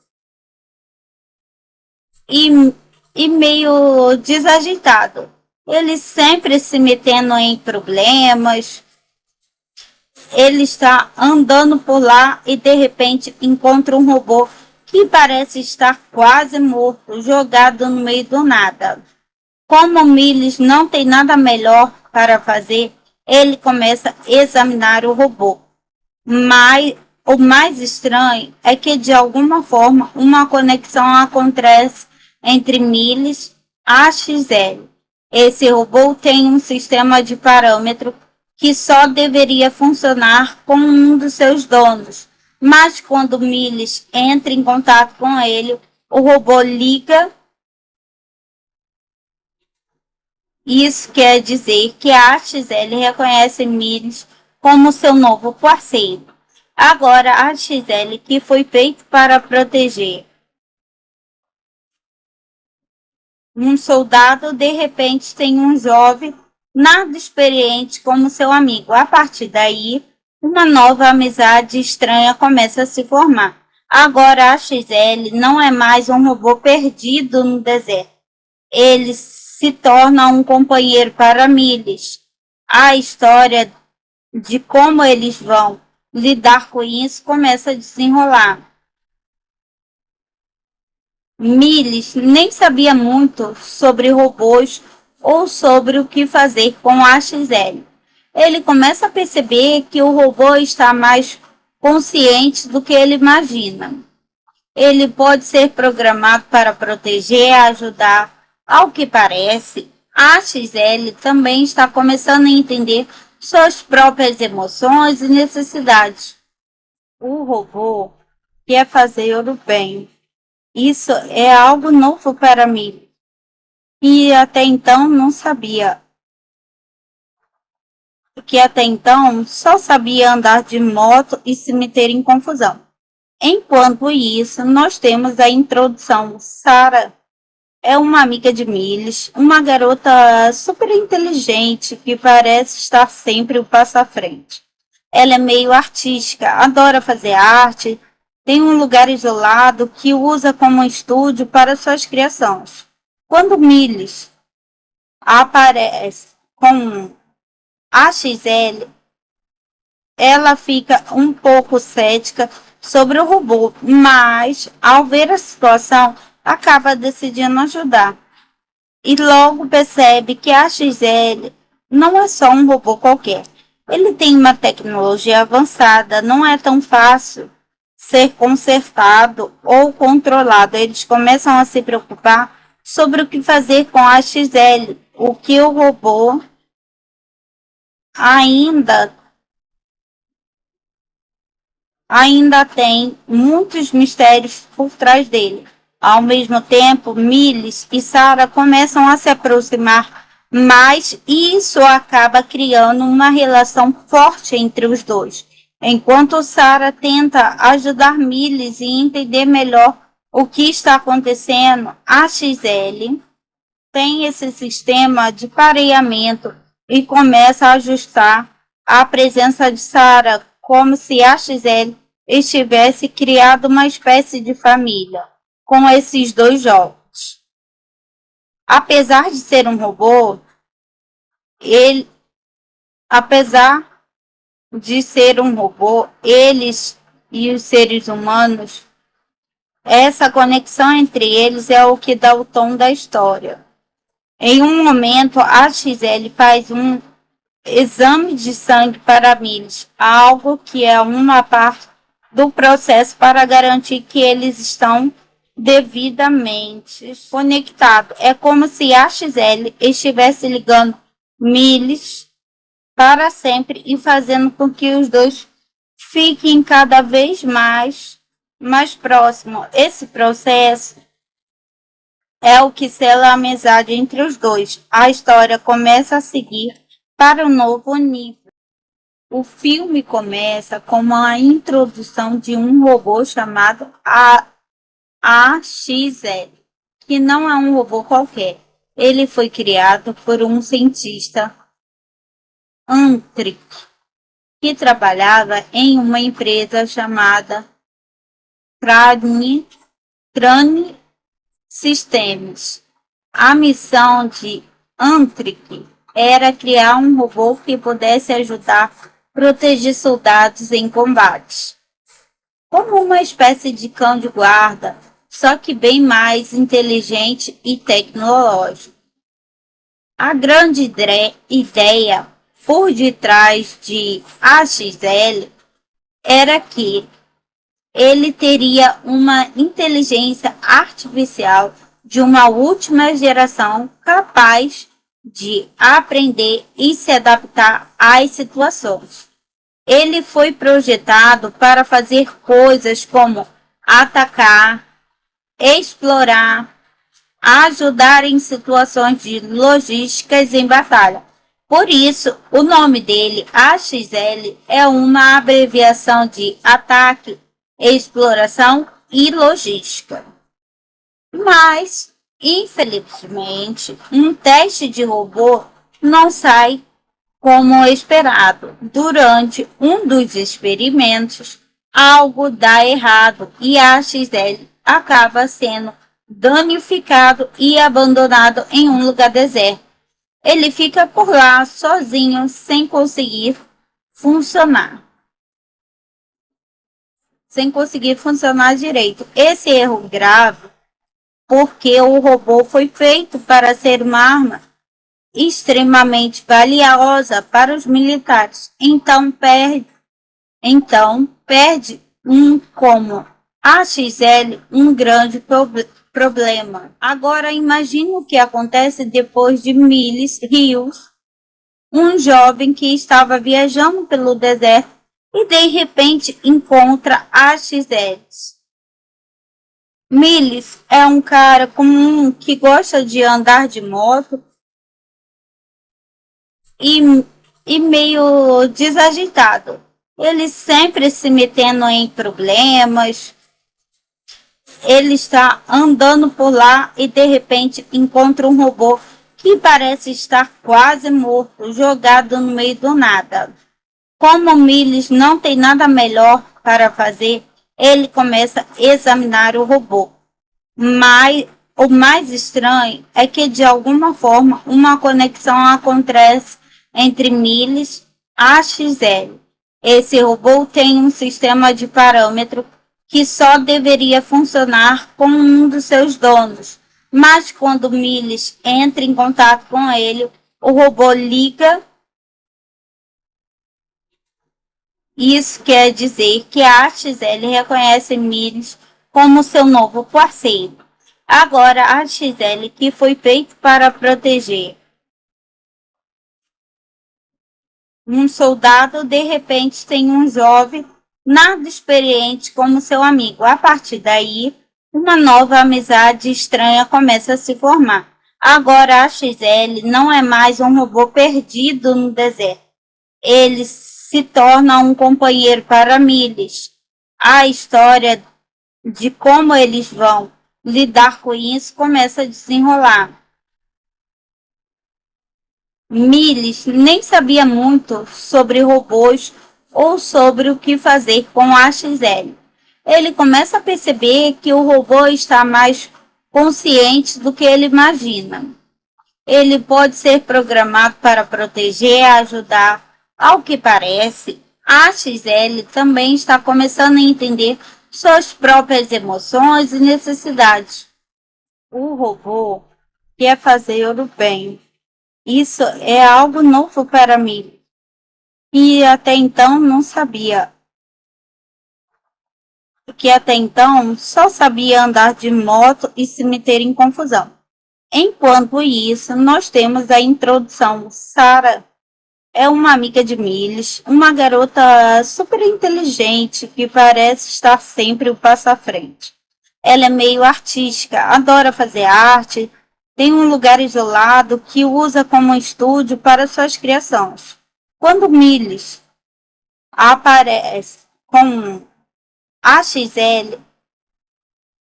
e meio desajeitado. Ele sempre se metendo em problemas. Ele está andando por lá e de repente encontra um robô que parece estar quase morto, jogado no meio do nada. Como Miles não tem nada melhor para fazer, ele começa a examinar o robô. Mas o mais estranho é que, de alguma forma, uma conexão acontece entre Miles e AXL. Esse robô tem um sistema de parâmetro que só deveria funcionar com um dos seus donos. Mas quando Miles entra em contato com ele, o robô liga. Isso quer dizer que a AXL reconhece Miles como seu novo parceiro. Agora, a AXL, que foi feito para proteger um soldado, de repente tem um jovem nada experiente como seu amigo. A partir daí, uma nova amizade estranha começa a se formar. Agora, a AXL não é mais um robô perdido no deserto. Ele se torna um companheiro para Miles. A história de como eles vão lidar com isso começa a desenrolar. Miles nem sabia muito sobre robôs ou sobre o que fazer com a XL. Ele começa a perceber que o robô está mais consciente do que ele imagina. Ele pode ser programado para proteger e ajudar. Ao que parece, a XL também está começando a entender suas próprias emoções e necessidades. O robô quer fazer o bem. Isso é algo novo para mim, e até então não sabia. Que até então só sabia andar de moto e se meter em confusão. Enquanto isso, nós temos a introdução. Sarah é uma amiga de Miles, uma garota super inteligente que parece estar sempre o passo à frente. Ela é meio artística, adora fazer arte, tem um lugar isolado que usa como estúdio para suas criações. Quando Miles aparece com a XL, ela fica um pouco cética sobre o robô, mas ao ver a situação, acaba decidindo ajudar. E logo percebe que a XL não é só um robô qualquer. Ele tem uma tecnologia avançada, não é tão fácil ser consertado ou controlado. Eles começam a se preocupar sobre o que fazer com a XL, o que o robô ainda tem muitos mistérios por trás dele. Ao mesmo tempo, Miles e Sarah começam a se aproximar mais e isso acaba criando uma relação forte entre os dois. Enquanto Sarah tenta ajudar Miles e entender melhor o que está acontecendo, a XL tem esse sistema de pareamento e começa a ajustar a presença de Sarah como se a XL estivesse criado uma espécie de família com esses dois jogos. Apesar de ser um robô, eles e os seres humanos, essa conexão entre eles é o que dá o tom da história. Em um momento, a XL faz um exame de sangue para Miles, algo que é uma parte do processo para garantir que eles estão devidamente conectados. É como se a XL estivesse ligando Miles para sempre e fazendo com que os dois fiquem cada vez mais próximos. Esse processo é o que sela a amizade entre os dois. A história começa a seguir para um novo nível. O filme começa com a introdução de um robô chamado AXL, que não é um robô qualquer. Ele foi criado por um cientista Antric, que trabalhava em uma empresa chamada Crane Systems. A missão de Antric era criar um robô que pudesse ajudar a proteger soldados em combates, como uma espécie de cão de guarda, só que bem mais inteligente e tecnológico. A grande ideia por detrás de AXL era que ele teria uma inteligência artificial de uma última geração capaz de aprender e se adaptar às situações. Ele foi projetado para fazer coisas como atacar, explorar, ajudar em situações de logísticas em batalha. Por isso, o nome dele, AXL, é uma abreviação de ataque, exploração e logística. Mas, infelizmente, um teste de robô não sai como esperado. Durante um dos experimentos, algo dá errado e a XL acaba sendo danificado e abandonado em um lugar deserto. Ele fica por lá sozinho, sem conseguir funcionar direito. Esse erro grave porque o robô foi feito para ser uma arma extremamente valiosa para os militares. Perde um como AXL um grande problema. Agora imagine o que acontece depois de Miles Rios, um jovem que estava viajando pelo deserto e de repente encontra AXL. Miles é um cara comum que gosta de andar de moto e, e meio desagitado. Ele sempre se metendo em problemas. Ele está andando por lá e de repente encontra um robô que parece estar quase morto, jogado no meio do nada. Como Miles não tem nada melhor para fazer, ele começa a examinar o robô. Mas o mais estranho é que, de alguma forma, uma conexão acontece entre Miles e AXL. Esse robô tem um sistema de parâmetro que só deveria funcionar com um dos seus donos. Mas quando Miles entra em contato com ele, o robô liga. Isso quer dizer que a AXL reconhece Miles como seu novo parceiro. Agora, a AXL, que foi feito para proteger um soldado, de repente tem um jovem nada experiente como seu amigo. A partir daí, uma nova amizade estranha começa a se formar. Agora, a AXL não é mais um robô perdido no deserto. Ele se torna um companheiro para Miles. A história de como eles vão lidar com isso começa a desenrolar. Miles nem sabia muito sobre robôs ou sobre o que fazer com a AXL. Ele começa a perceber que o robô está mais consciente do que ele imagina. Ele pode ser programado para proteger e ajudar. Ao que parece, a AXL também está começando a entender suas próprias emoções e necessidades. O robô quer fazer o bem. Isso é algo novo para mim, e até então não sabia. Que até então só sabia andar de moto e se meter em confusão. Enquanto isso, nós temos a introdução. Sarah é uma amiga de Miles, uma garota super inteligente que parece estar sempre o passo à frente. Ela é meio artística, adora fazer arte, tem um lugar isolado que usa como estúdio para suas criações. Quando Miles aparece com a XL,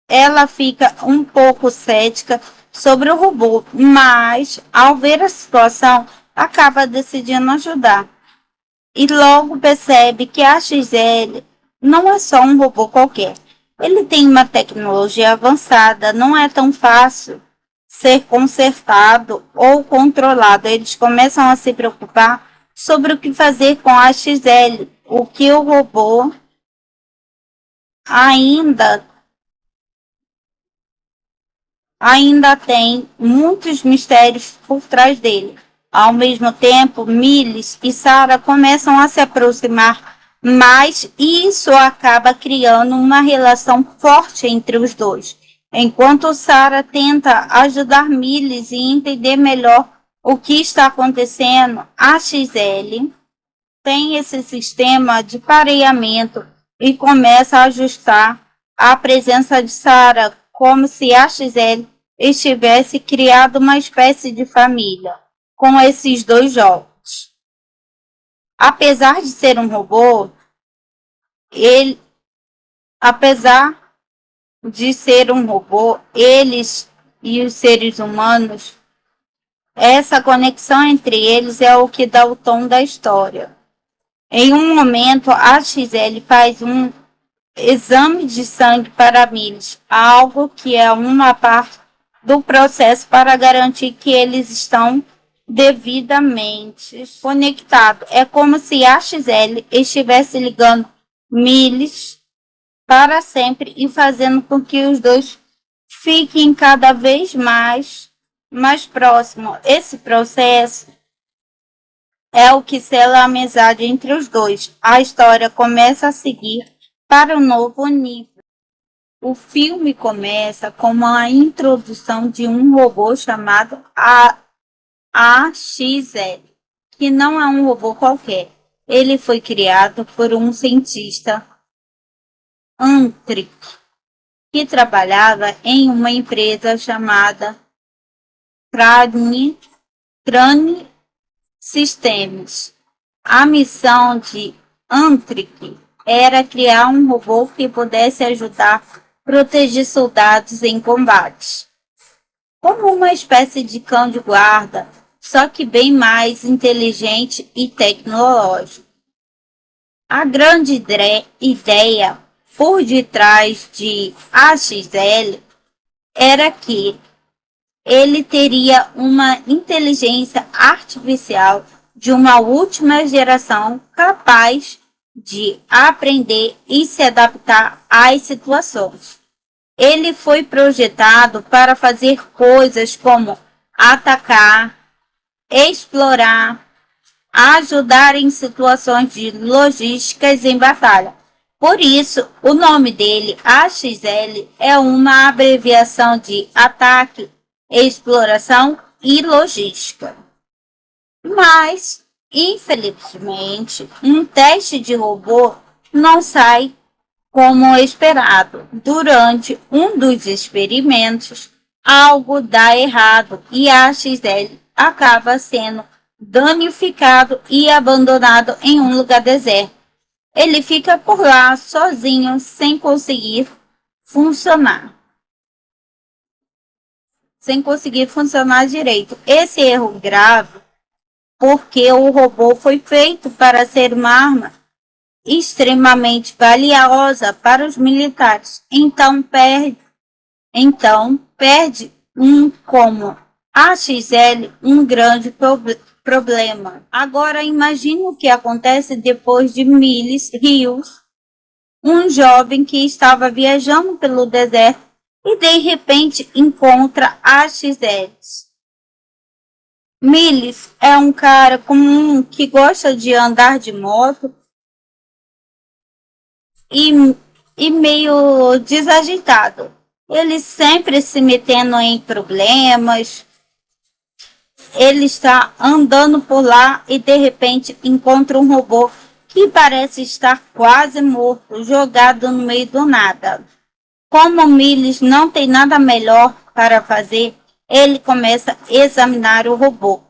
ela fica um pouco cética sobre o robô, mas ao ver a situação, acaba decidindo ajudar. E logo percebe que a XL não é só um robô qualquer. Ele tem uma tecnologia avançada, não é tão fácil ser consertado ou controlado. Eles começam a se preocupar sobre o que fazer com a XL, o que o robô ainda tem muitos mistérios por trás dele. Ao mesmo tempo, Miles e Sarah começam a se aproximar mais e isso acaba criando uma relação forte entre os dois. Enquanto Sarah tenta ajudar Miles e entender melhor o que está acontecendo, a XL tem esse sistema de pareamento e começa a ajustar a presença de Sarah como se a XL estivesse criado uma espécie de família com esses dois jogos. Apesar de ser um robô, eles e os seres humanos, essa conexão entre eles é o que dá o tom da história. Em um momento, a XL faz um exame de sangue para Miles, algo que é uma parte do processo para garantir que eles estão devidamente conectados. É como se a XL estivesse ligando Miles para sempre e fazendo com que os dois fiquem cada vez mais mais próximo. Esse processo é o que sela a amizade entre os dois. A história começa a seguir para um novo nível. O filme começa com a introdução de um robô chamado AXL, que não é um robô qualquer. Ele foi criado por um cientista Antric, que trabalhava em uma empresa chamada Crane Systems. A missão de Antric era criar um robô que pudesse ajudar a proteger soldados em combates, como uma espécie de cão de guarda, só que bem mais inteligente e tecnológico. A grande ideia por detrás de AXL era que ele teria uma inteligência artificial de uma última geração capaz de aprender e se adaptar às situações. Ele foi projetado para fazer coisas como atacar, explorar, ajudar em situações de logísticas em batalha. Por isso, o nome dele, AXL, é uma abreviação de ataque, exploração e logística. Mas, infelizmente, um teste de robô não sai como esperado. Durante um dos experimentos, algo dá errado e AXL acaba sendo danificado e abandonado em um lugar deserto. Ele fica por lá sozinho, sem conseguir funcionar. Sem conseguir funcionar direito. Esse erro grave, porque o robô foi feito para ser uma arma extremamente valiosa para os militares. Então perde como AXL um grande problema. Agora imagine o que acontece depois de Miles Rios, um jovem que estava viajando pelo deserto e de repente encontra AXL. Miles é um cara comum que gosta de andar de moto e meio desagitado. Ele sempre se metendo em problemas. Ele está andando por lá e de repente encontra um robô que parece estar quase morto, jogado no meio do nada. Como Miles não tem nada melhor para fazer, ele começa a examinar o robô.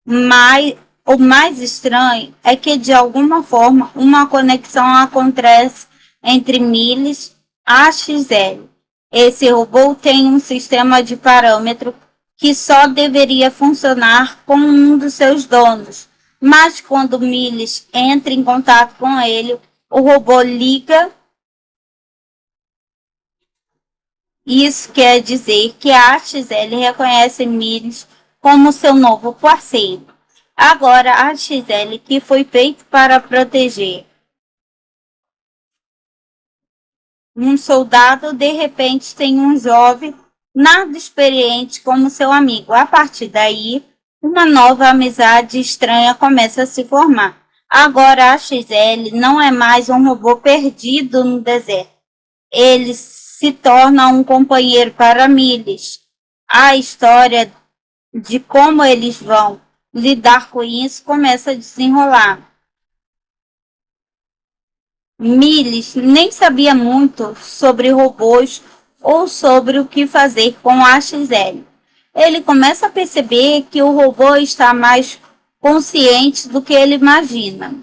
Mas o mais estranho é que de alguma forma uma conexão acontece entre Miles e AXL. Esse robô tem um sistema de parâmetro que só deveria funcionar com um dos seus donos. Mas quando Miles entra em contato com ele, o robô liga. Isso quer dizer que a AXL reconhece Miles como seu novo parceiro. Agora a AXL, que foi feito para proteger um soldado, de repente tem um jovem nada experiente como seu amigo. A partir daí, uma nova amizade estranha começa a se formar. Agora a XL não é mais um robô perdido no deserto. Ele se torna um companheiro para Miles. A história de como eles vão lidar com isso começa a desenrolar. Miles nem sabia muito sobre robôs ou sobre o que fazer com a XL. Ele começa a perceber que o robô está mais consciente do que ele imagina.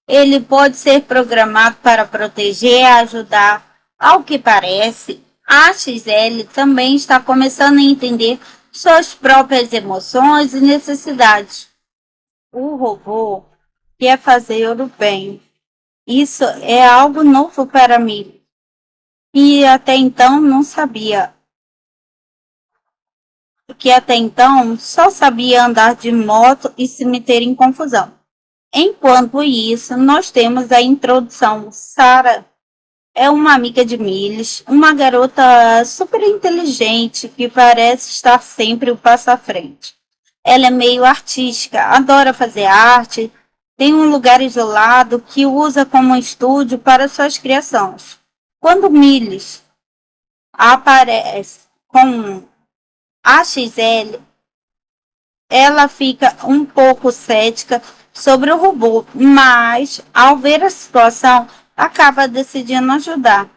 Ele pode ser programado para proteger e ajudar. Ao que parece, a XL também está começando a entender suas próprias emoções e necessidades. O robô quer fazer o bem. Isso é algo novo para mim, e até então não sabia. Que até então só sabia andar de moto e se meter em confusão. Enquanto isso, nós temos a introdução. Sarah é uma amiga de Milles, uma garota super inteligente que parece estar sempre o passo à frente. Ela é meio artística, adora fazer arte, tem um lugar isolado que usa como estúdio para suas criações. Quando Milles aparece com a XL, ela fica um pouco cética sobre o robô, mas ao ver a situação, acaba decidindo ajudar.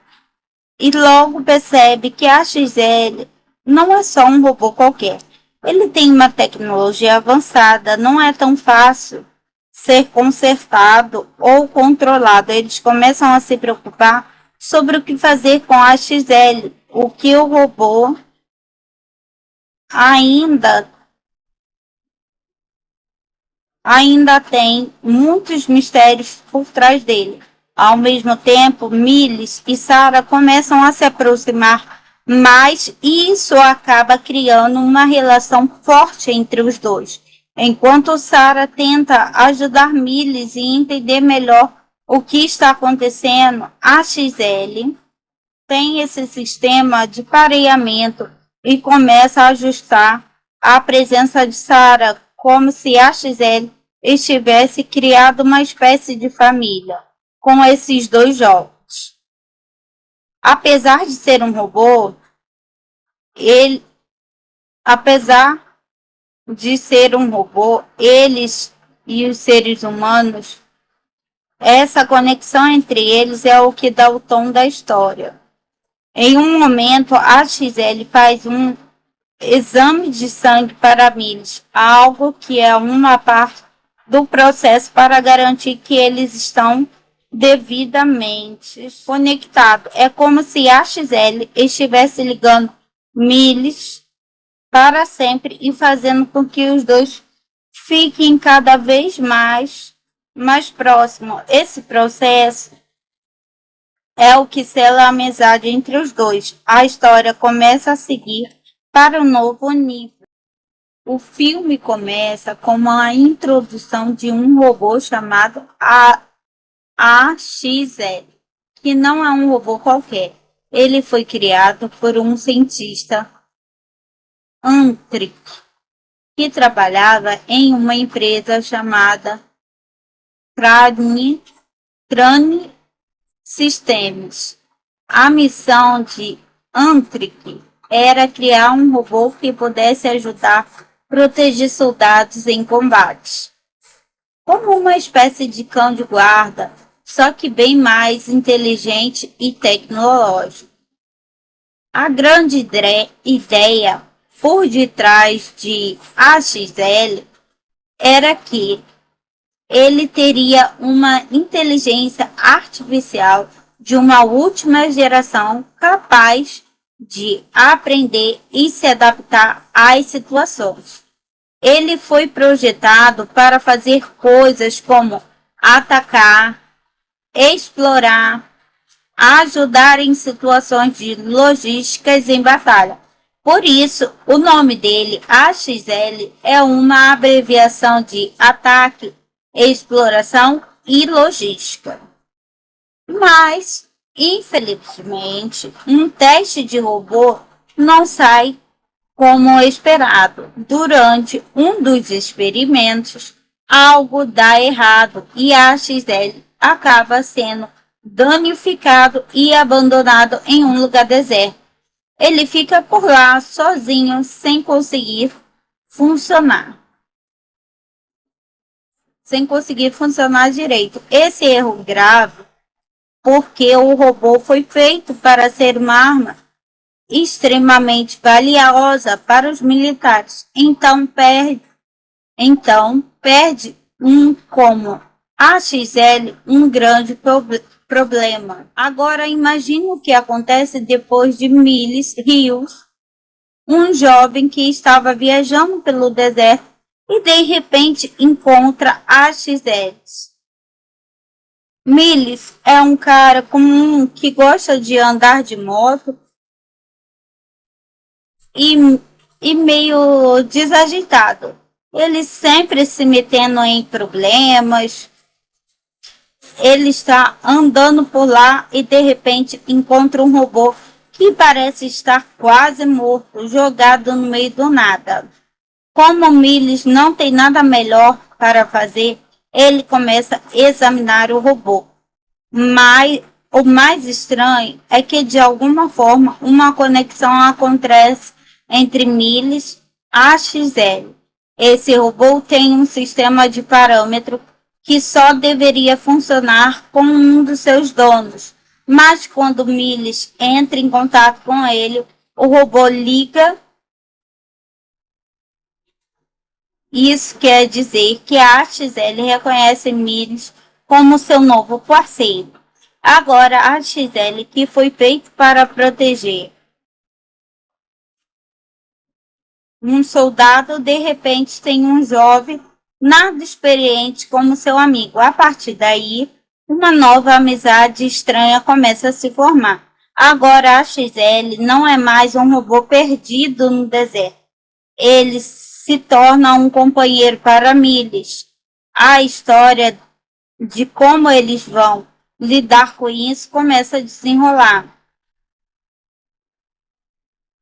E logo percebe que a XL não é só um robô qualquer. Ele tem uma tecnologia avançada, não é tão fácil ser consertado ou controlado. Eles começam a se preocupar sobre o que fazer com a XL, o que o robô ainda tem muitos mistérios por trás dele. Ao mesmo tempo, Milles e Sarah começam a se aproximar mais e isso acaba criando uma relação forte entre os dois. Enquanto Sarah tenta ajudar Milles e entender melhor o que está acontecendo, a XL tem esse sistema de pareamento e começa a ajustar a presença de Sarah como se a XL estivesse criado uma espécie de família com esses dois jogos. Apesar de ser um robô, eles e os seres humanos, essa conexão entre eles é o que dá o tom da história. Em um momento, a XL faz um exame de sangue para Milles, algo que é uma parte do processo para garantir que eles estão devidamente conectados. É como se a XL estivesse ligando Milles para sempre e fazendo com que os dois fiquem cada vez mais próximos. Esse processo é o que sela a amizade entre os dois. A história começa a seguir para um novo nível. O filme começa com a introdução de um robô chamado AXL, que não é um robô qualquer. Ele foi criado por um cientista Antric, que trabalhava em uma empresa chamada Crane Systems. A missão de Antric era criar um robô que pudesse ajudar a proteger soldados em combates. Como uma espécie de cão de guarda, só que bem mais inteligente e tecnológico. A grande ideia por detrás de AXL era que ele teria uma inteligência artificial de uma última geração capaz de aprender e se adaptar às situações. Ele foi projetado para fazer coisas como atacar, explorar, ajudar em situações de logísticas em batalha. Por isso, o nome dele, AXL, é uma abreviação de ataque, exploração e logística. Mas, infelizmente, um teste de robô não sai como esperado. Durante um dos experimentos, algo dá errado e a XL acaba sendo danificado e abandonado em um lugar deserto. Ele fica por lá sozinho, sem conseguir funcionar direito. Esse erro grave porque o robô foi feito para ser uma arma extremamente valiosa para os militares. Então perde como AXL um grande problema. Agora imagine o que acontece depois de Milles Rios, um jovem que estava viajando pelo deserto e de repente encontra AXL. Milles é um cara comum que gosta de andar de moto e meio desajeitado. Ele sempre se metendo em problemas. ele está andando por lá e de repente encontra um robô que parece estar quase morto, jogado no meio do nada. Como Miles não tem nada melhor para fazer, ele começa a examinar o robô. Mas o mais estranho é que, de alguma forma, uma conexão acontece entre Miles e AXL. Esse robô tem um sistema de parâmetro que só deveria funcionar com um dos seus donos. Mas quando Miles entra em contato com ele, o robô liga. Isso quer dizer que a AXL reconhece Miles como seu novo parceiro. Agora, a AXL, que foi feito para proteger um soldado, de repente tem um jovem nada experiente como seu amigo. A partir daí, uma nova amizade estranha começa a se formar. Agora, a AXL não é mais um robô perdido no deserto. Ele se torna um companheiro para Miles. A história de como eles vão lidar com isso começa a desenrolar.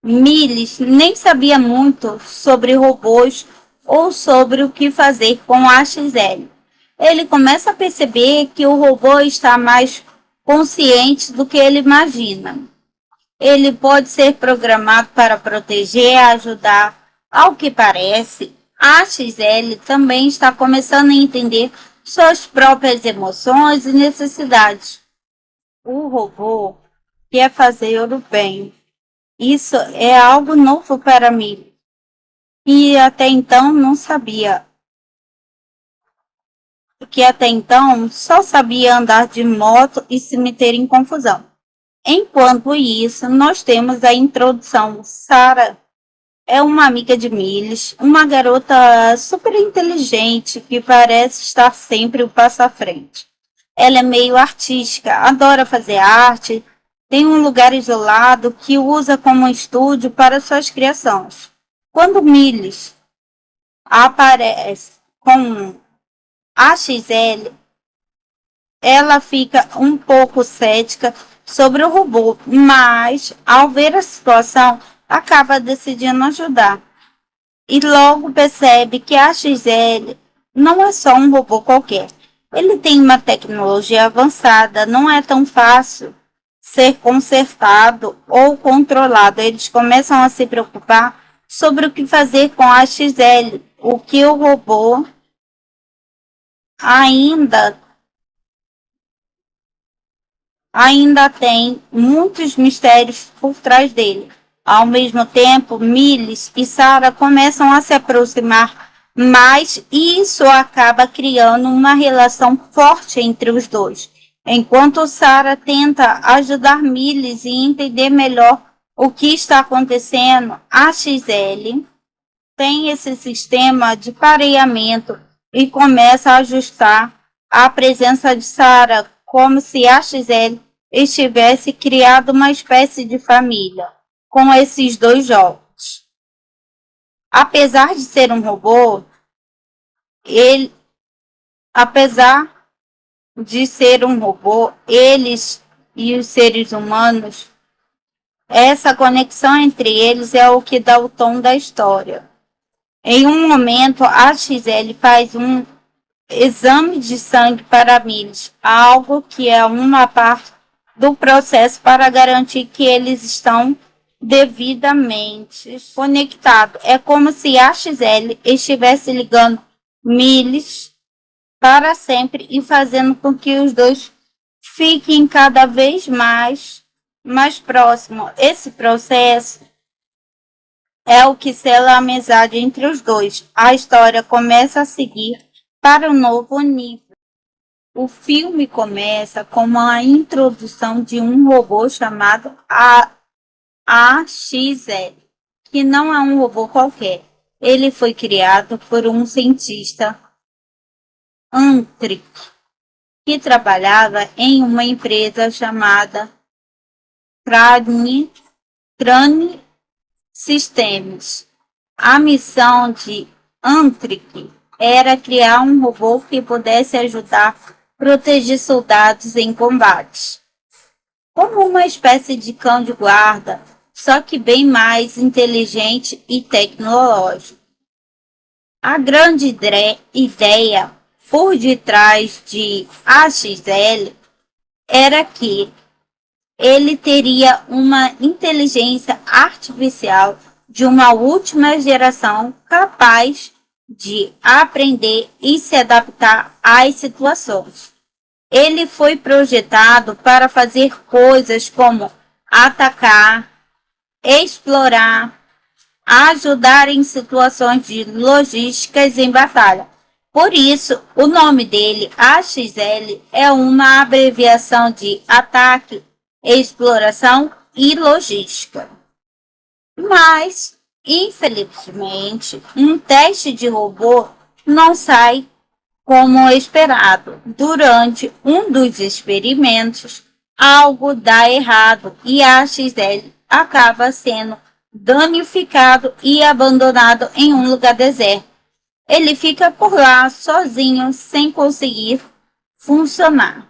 Miles nem sabia muito sobre robôs ou sobre o que fazer com a AXL. Ele começa a perceber que o robô está mais consciente do que ele imagina. Ele pode ser programado para proteger e ajudar. Ao que parece, a AXL também está começando a entender suas próprias emoções e necessidades. O robô quer fazer o bem. Isso é algo novo para mim, e até então não sabia. Que até então só sabia andar de moto e se meter em confusão. Enquanto isso, nós temos a introdução. Sarah é uma amiga de Miles, uma garota super inteligente que parece estar sempre o passo à frente. Ela é meio artística, adora fazer arte, tem um lugar isolado que usa como estúdio para suas criações. Quando Miles aparece com a XL, ela fica um pouco cética sobre o robô, mas ao ver a situação, acaba decidindo ajudar. E logo percebe que a XL não é só um robô qualquer. Ele tem uma tecnologia avançada, não é tão fácil ser consertado ou controlado. Eles começam a se preocupar sobre o que fazer com a XL, o que o robô ainda tem muitos mistérios por trás dele. Ao mesmo tempo, Miles e Sarah começam a se aproximar mais e isso acaba criando uma relação forte entre os dois. Enquanto Sarah tenta ajudar Miles e entender melhor o que está acontecendo, a XL tem esse sistema de pareamento e começa a ajustar a presença de Sarah como se a XL estivesse criado uma espécie de família com esses dois jogos. Apesar de ser um robô, eles e os seres humanos, essa conexão entre eles é o que dá o tom da história. Em um momento, a XL faz um exame de sangue para Miles, algo que é uma parte do processo para garantir que eles estão devidamente conectados. É como se a XL estivesse ligando Miles para sempre e fazendo com que os dois fiquem cada vez mais próximos. Esse processo é o que sela a amizade entre os dois. A história começa a seguir para um novo nível. O filme começa com a introdução de um robô chamado AXL, que não é um robô qualquer. Ele foi criado por um cientista Antric, que trabalhava em uma empresa chamada Crane Systems. A missão de Antric era criar um robô que pudesse ajudar proteger soldados em combates, como uma espécie de cão de guarda, só que bem mais inteligente e tecnológico. A grande ideia por detrás de AXL era que ele teria uma inteligência artificial de uma última geração capaz de aprender e se adaptar às situações. Ele foi projetado para fazer coisas como atacar, explorar, ajudar em situações de logísticas em batalha. Por isso, o nome dele, AXL, é uma abreviação de ataque, exploração e logística. Mas, infelizmente, um teste de robô não sai como esperado. Durante um dos experimentos, algo dá errado e a AXL acaba sendo danificado e abandonado em um lugar deserto. Ele fica por lá sozinho, sem conseguir funcionar.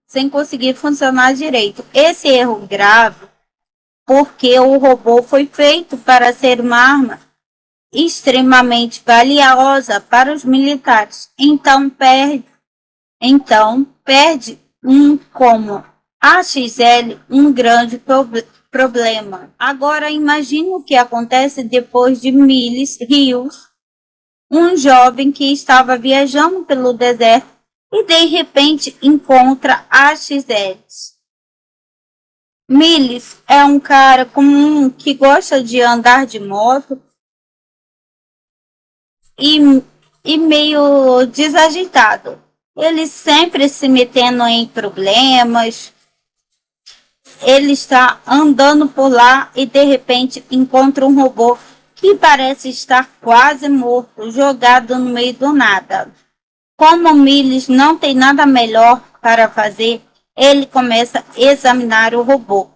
Sem conseguir funcionar direito. Esse erro grave, porque o robô foi feito para ser uma arma extremamente valiosa para os militares. Então perde como AXL um grande problema. Agora imagine o que acontece depois de Miles Rios, um jovem que estava viajando pelo deserto e de repente encontra AXL. Miles é um cara comum que gosta de andar de moto e meio desajeitado. Ele sempre se metendo em problemas. Ele está andando por lá e de repente encontra um robô que parece estar quase morto, jogado no meio do nada. Como Miles não tem nada melhor para fazer, ele começa a examinar o robô.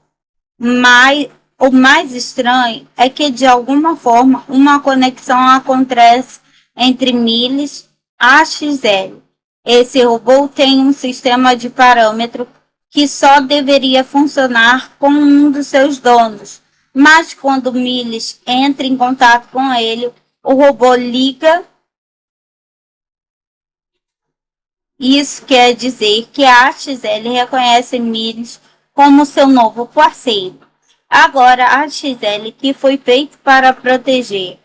Mas o mais estranho é que de alguma forma uma conexão acontece entre Miles e AXL. Esse robô tem um sistema de parâmetro que só deveria funcionar com um dos seus donos. Mas quando Miles entra em contato com ele, o robô liga. Isso quer dizer que a AXL reconhece Miles como seu novo parceiro. Agora a AXL, que foi feito para proteger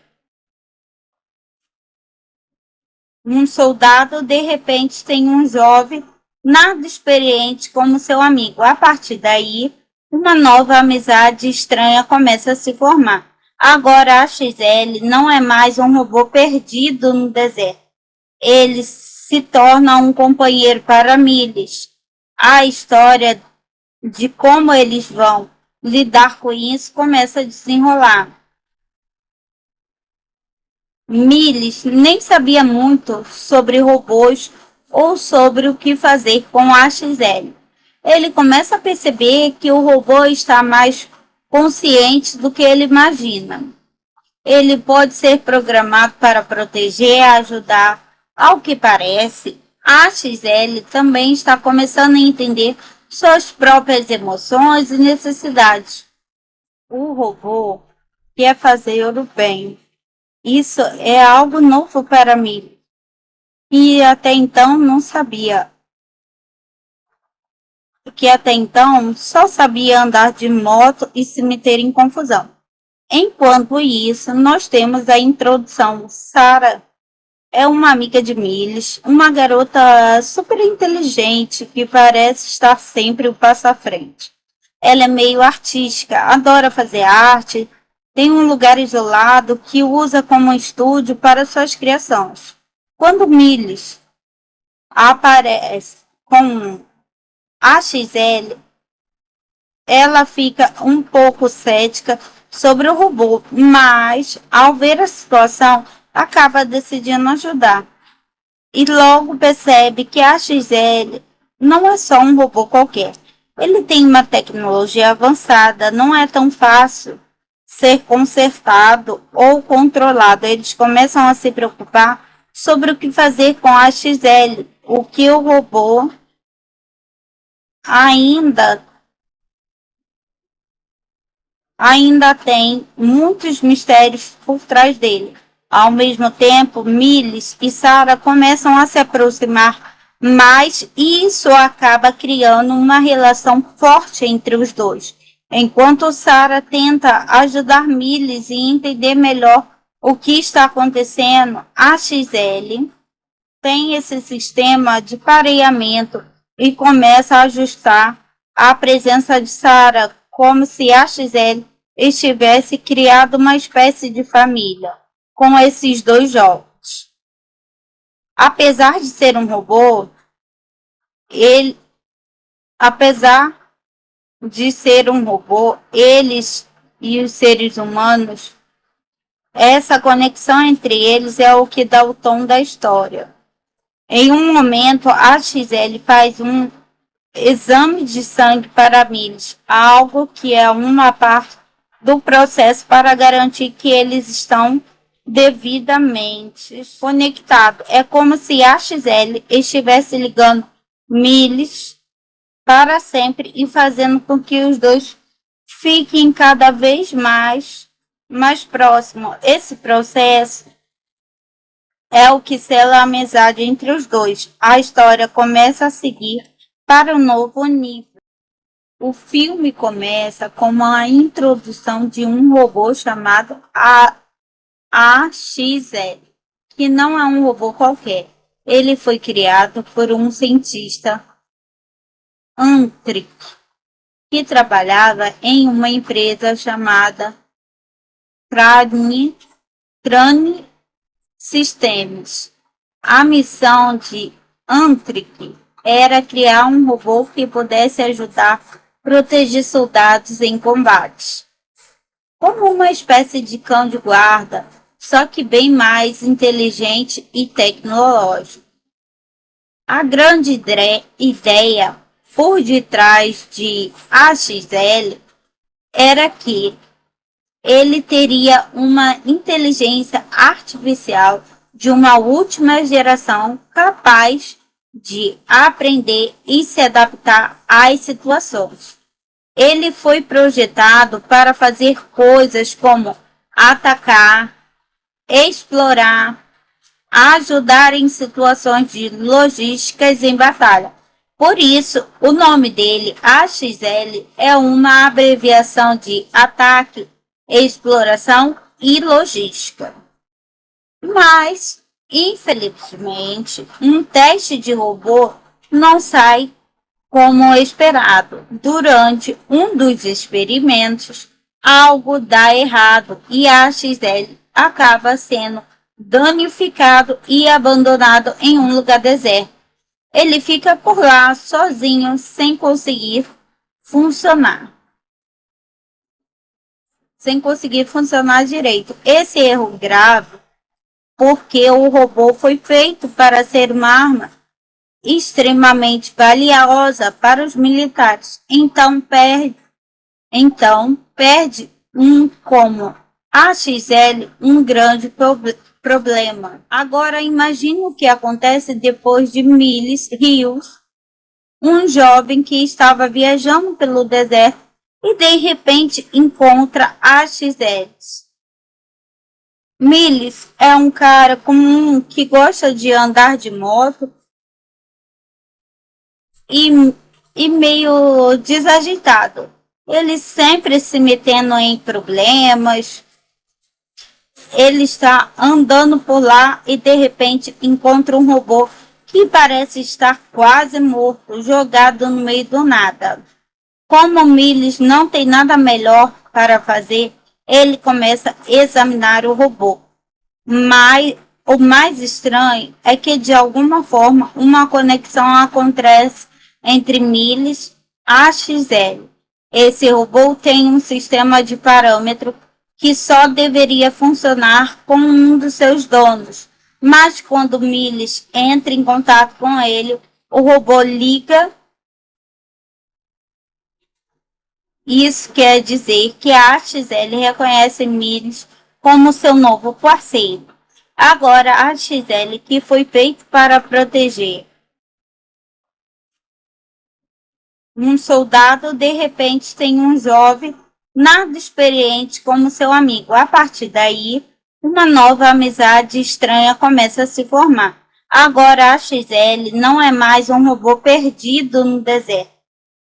um soldado, de repente tem um jovem nada experiente como seu amigo. A partir daí, uma nova amizade estranha começa a se formar. Agora a XL não é mais um robô perdido no deserto. Ele se torna um companheiro para Miles. A história de como eles vão lidar com isso começa a desenrolar. Miles nem sabia muito sobre robôs ou sobre o que fazer com a XL. Ele começa a perceber que o robô está mais consciente do que ele imagina. Ele pode ser programado para proteger, ajudar. Ao que parece, a XL também está começando a entender suas próprias emoções e necessidades. O robô quer fazer o bem. Isso é algo novo para mim. E até então não sabia. Que até então só sabia andar de moto e se meter em confusão. Enquanto isso, nós temos a introdução. Sarah é uma amiga de Miles, uma garota super inteligente que parece estar sempre o passo à frente. Ela é meio artística, adora fazer arte, tem um lugar isolado que usa como estúdio para suas criações. Quando Miles aparece com a XL, ela fica um pouco cética sobre o robô, mas ao ver a situação, acaba decidindo ajudar. E logo percebe que a XL não é só um robô qualquer. Ele tem uma tecnologia avançada, não é tão fácil ser consertado ou controlado. Eles começam a se preocupar sobre o que fazer com a XL, o que o robô ainda tem muitos mistérios por trás dele. Ao mesmo tempo, Miles e Sarah começam a se aproximar mais e isso acaba criando uma relação forte entre os dois. Enquanto Sarah tenta ajudar Miles e entender melhor o que está acontecendo, a XL tem esse sistema de pareamento e começa a ajustar a presença de Sarah como se a XL estivesse criado uma espécie de família com esses dois jogos. Apesar de ser um robô, eles e os seres humanos, essa conexão entre eles é o que dá o tom da história. Em um momento, a XL faz um exame de sangue para Miles, algo que é uma parte do processo para garantir que eles estão devidamente conectados. É como se a XL estivesse ligando Miles para sempre e fazendo com que os dois fiquem cada vez mais próximos. Esse processo é o que sela a amizade entre os dois. A história começa a seguir para um novo nível. O filme começa com a introdução de um robô chamado AXL, que não é um robô qualquer. Ele foi criado por um cientista Antric, que trabalhava em uma empresa chamada Crane Systems. A missão de Antric era criar um robô que pudesse ajudar a proteger soldados em combate, como uma espécie de cão de guarda, só que bem mais inteligente e tecnológico. A grande ideia por detrás de AXL era que ele teria uma inteligência artificial de uma última geração capaz de aprender e se adaptar às situações. Ele foi projetado para fazer coisas como atacar, explorar, ajudar em situações de logísticas em batalha. Por isso, o nome dele, AXL, é uma abreviação de ataque, exploração e logística. Mas, infelizmente, um teste de robô não sai como esperado. Durante um dos experimentos, algo dá errado e a XL acaba sendo danificado e abandonado em um lugar deserto. Ele fica por lá sozinho, sem conseguir funcionar direito. Esse erro grave porque o robô foi feito para ser uma arma extremamente valiosa para os militares. Então perde como AXL um grande problema. Agora imagine o que acontece depois de Miles Rios, um jovem que estava viajando pelo deserto e de repente encontra AXL. Miles é um cara comum que gosta de andar de moto e meio desajeitado. Ele sempre se metendo em problemas. Ele está andando por lá e de repente encontra um robô que parece estar quase morto, jogado no meio do nada. Como Miles não tem nada melhor para fazer, ele começa a examinar o robô. Mas o mais estranho é que de alguma forma uma conexão acontece entre Miles e AXL. Esse robô tem um sistema de parâmetro que só deveria funcionar com um dos seus donos. Mas quando Miles entra em contato com ele, o robô liga. Isso quer dizer que a AXL reconhece Miles como seu novo parceiro. Agora a XL, que foi feito para proteger um soldado, de repente tem um jovem nada experiente como seu amigo. A partir daí, uma nova amizade estranha começa a se formar. Agora a XL não é mais um robô perdido no deserto.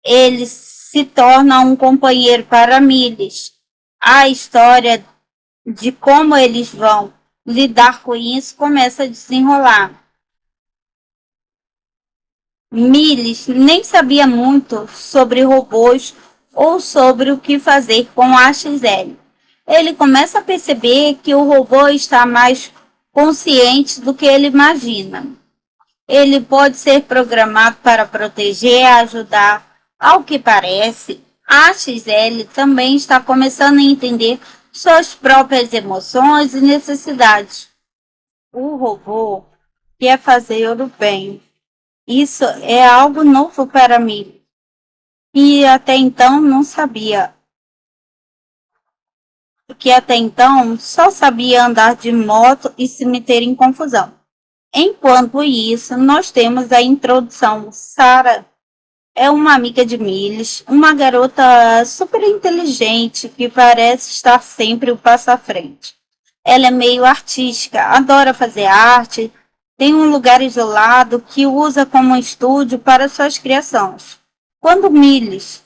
Ele se torna um companheiro para Miles. A história de como eles vão lidar com isso começa a desenrolar. Miles nem sabia muito sobre robôs ou sobre o que fazer com a XL. Ele começa a perceber que o robô está mais consciente do que ele imagina. Ele pode ser programado para proteger, ajudar. Ao que parece, a XL também está começando a entender suas próprias emoções e necessidades. O robô quer fazer o bem. Isso é algo novo para mim, e até então não sabia. Que até então só sabia andar de moto e se meter em confusão. Enquanto isso, nós temos a introdução. Sarah é uma amiga de Miles, uma garota super inteligente que parece estar sempre o passo à frente. Ela é meio artística, adora fazer arte, tem um lugar isolado que usa como estúdio para suas criações. Quando Miles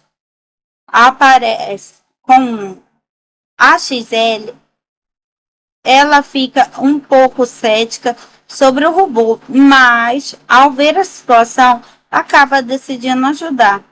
aparece com a XL, ela fica um pouco cética sobre o robô, mas ao ver a situação, acaba decidindo ajudar.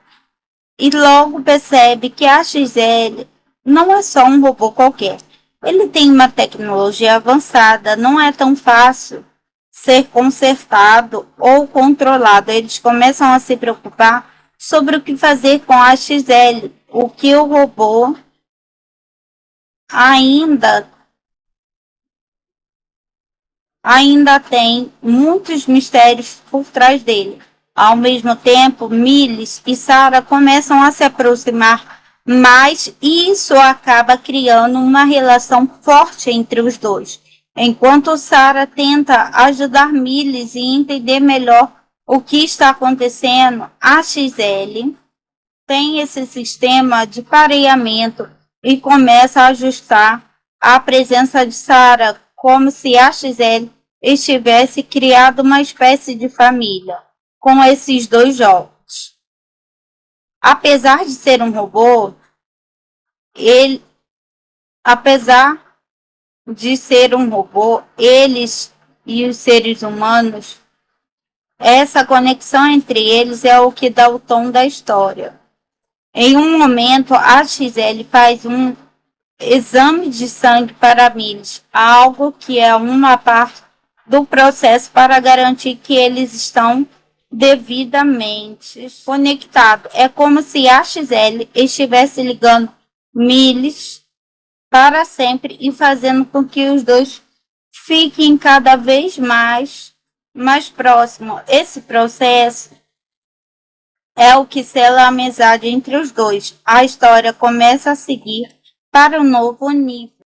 E logo percebe que a XL não é só um robô qualquer. Ele tem uma tecnologia avançada, não é tão fácil ser consertado ou controlado. Eles começam a se preocupar sobre o que fazer com a XL, o que o robô ainda tem muitos mistérios por trás dele. Ao mesmo tempo, Miles e Sarah começam a se aproximar mais e isso acaba criando uma relação forte entre os dois. Enquanto Sarah tenta ajudar Miles e entender melhor o que está acontecendo, a XL tem esse sistema de pareamento e começa a ajustar a presença de Sarah como se a XL estivesse criado uma espécie de família com esses dois jogos. Apesar de ser um robô, apesar de ser um robô, eles e os seres humanos, essa conexão entre eles é o que dá o tom da história. Em um momento, a XL faz um exame de sangue para Miles, algo que é uma parte do processo para garantir que eles estão devidamente conectados. É como se a XL estivesse ligando Miles para sempre e fazendo com que os dois fiquem cada vez mais próximos. Esse processo é o que sela a amizade entre os dois. A história começa a seguir para um novo nível.